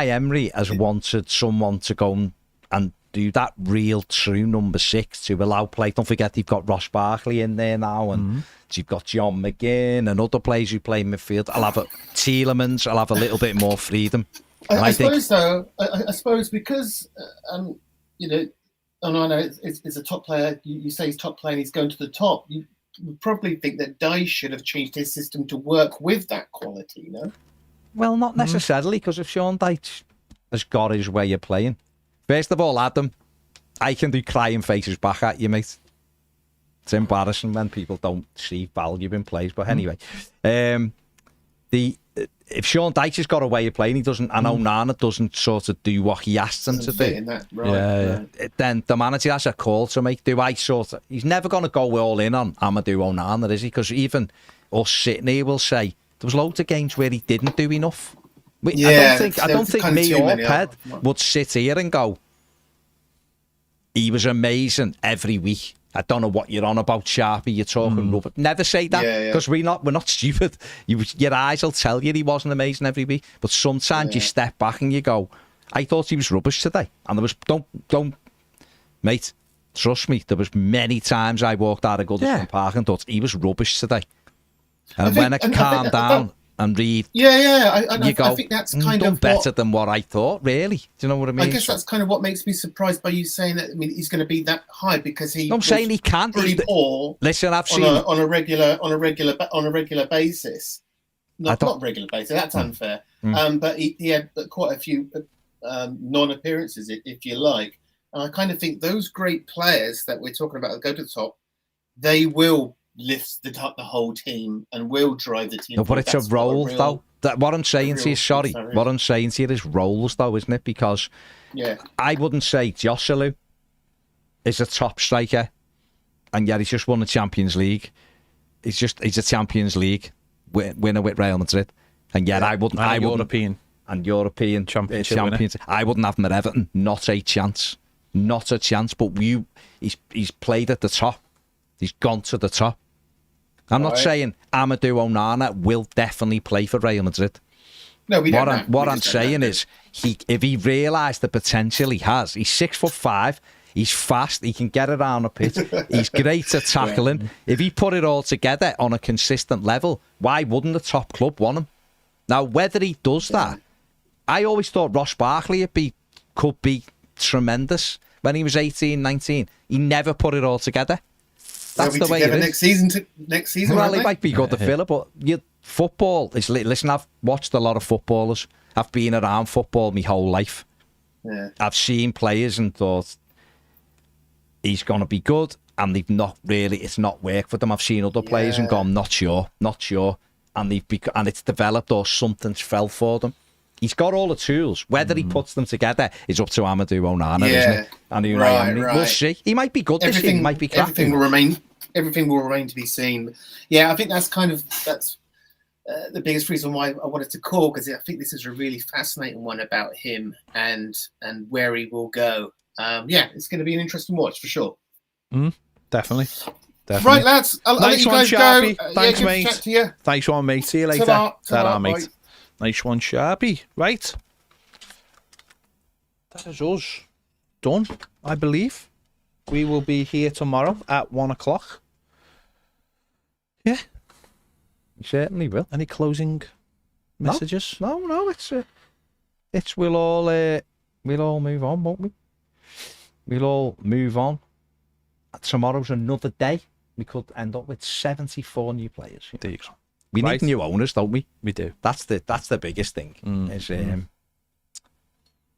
Emery has wanted someone to go and do that real true number 6 to allow play. Don't forget you've got Ross Barkley in there now, and you've got John McGinn and other players who play midfield. Tielemans, I'll have a little bit more freedom. I suppose because Onana is a top player. You say he's top player and he's going to the top. You would probably think that Dyche should have changed his system to work with that quality, Well, not necessarily, because if Sean Dyche has got his way of playing. First of all, Adam, I can do crying faces back at you, mate. It's embarrassing when people don't see value in plays. But anyway, if Sean Dyche has got a way of playing, he doesn't, and Onana doesn't sort of do what he asks him to do. Then the manager has a call to make. He's never going to go all in on Amadou Onana, is he? Because even us sitting here will say there was loads of games where he didn't do enough. I don't think me or Ped would sit here and go, he was amazing every week. I don't know what you're on about, Sharpie. You're talking rubbish. Never say that, because we're not stupid. Your eyes will tell you he wasn't amazing every week. But sometimes you step back and you go, I thought he was rubbish today. And there was don't mate, trust me, there was many times I walked out of Goodison Park and thought he was rubbish today. And when I calmed down and read, I think that's kind of better than what I thought. Really, do you know what I mean? I guess that's kind of what makes me surprised by you saying that. I mean, he's going to be that high because I'm saying he can't. Pretty poor. Listen, I've seen on a regular basis. not regular basis. That's unfair. But he had quite a few non-appearances, if you like. And I kind of think those great players that we're talking about that go to the top, they will lift the whole team and will drive the team. No, but it's a role, though. What I'm saying to you, what I'm saying to you is roles, though, isn't it? Because I wouldn't say Joselu is a top striker, and yet he's just won the Champions League. He's a Champions League winner with Real Madrid, and yet I wouldn't. European champions. I wouldn't have him at Everton. Not a chance. Not a chance. But he's played at the top. He's gone to the top. I'm not saying Mathew Onana will definitely play for Real Madrid. No, we don't know. What I'm saying is, if he realised the potential he has, he's 6'5". He's fast. He can get around the pitch. He's great at tackling. If he put it all together on a consistent level, why wouldn't the top club want him? Now, whether he does that, I always thought Ross Barkley could be tremendous when he was 18, 19. He never put it all together. That's the way it is. Next season. Well, he might be good to fill it, but football is. Listen, I've watched a lot of footballers. I've been around football my whole life. Yeah. I've seen players and thought he's going to be good, and they've not really. It's not worked for them. I've seen other players and gone, not sure, and and it's developed or something's fell for them. He's got all the tools. Whether he puts them together is up to Mathew Onana, isn't it? And right. We'll see. He might be good this year. He might be cracking. Everything will remain to be seen. Yeah, I think that's the biggest reason why I wanted to call, because I think this is a really fascinating one about him and where he will go. It's going to be an interesting watch for sure. Definitely. Right, lads. I'll let you guys Sharpie. Go. Thanks, good mate. to chat to you. Thanks, one, mate. See you later. Ta-ra, mate. Nice one, Sharpie. Right. That is us done, I believe. We will be here tomorrow at 1 o'clock. Yeah. You certainly will. Any closing messages? No. It's we'll all move on, won't we? We'll all move on. Tomorrow's another day. We could end up with 74 new players. There you go. We need new owners, don't we? We do. That's the biggest thing.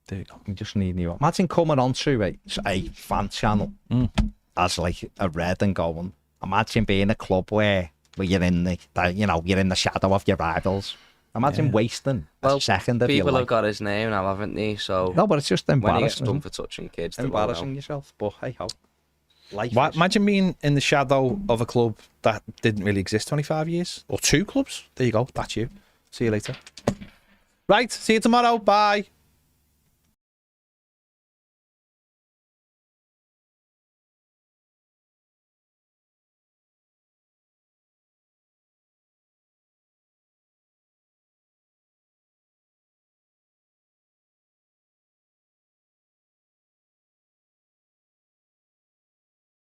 There you go. We just need new. Imagine coming onto a fan channel as like a red and going. Imagine being a club where you're in the shadow of your rivals. Imagine wasting a second of your life. People have got his name now, haven't they? So no, but it's just embarrassing. When he gets done for touching kids, embarrassing yourself. But hey ho. Imagine being in the shadow of a club that didn't really exist 25 years. Or two clubs. There you go. That's you. See you later. Right. See you tomorrow. Bye.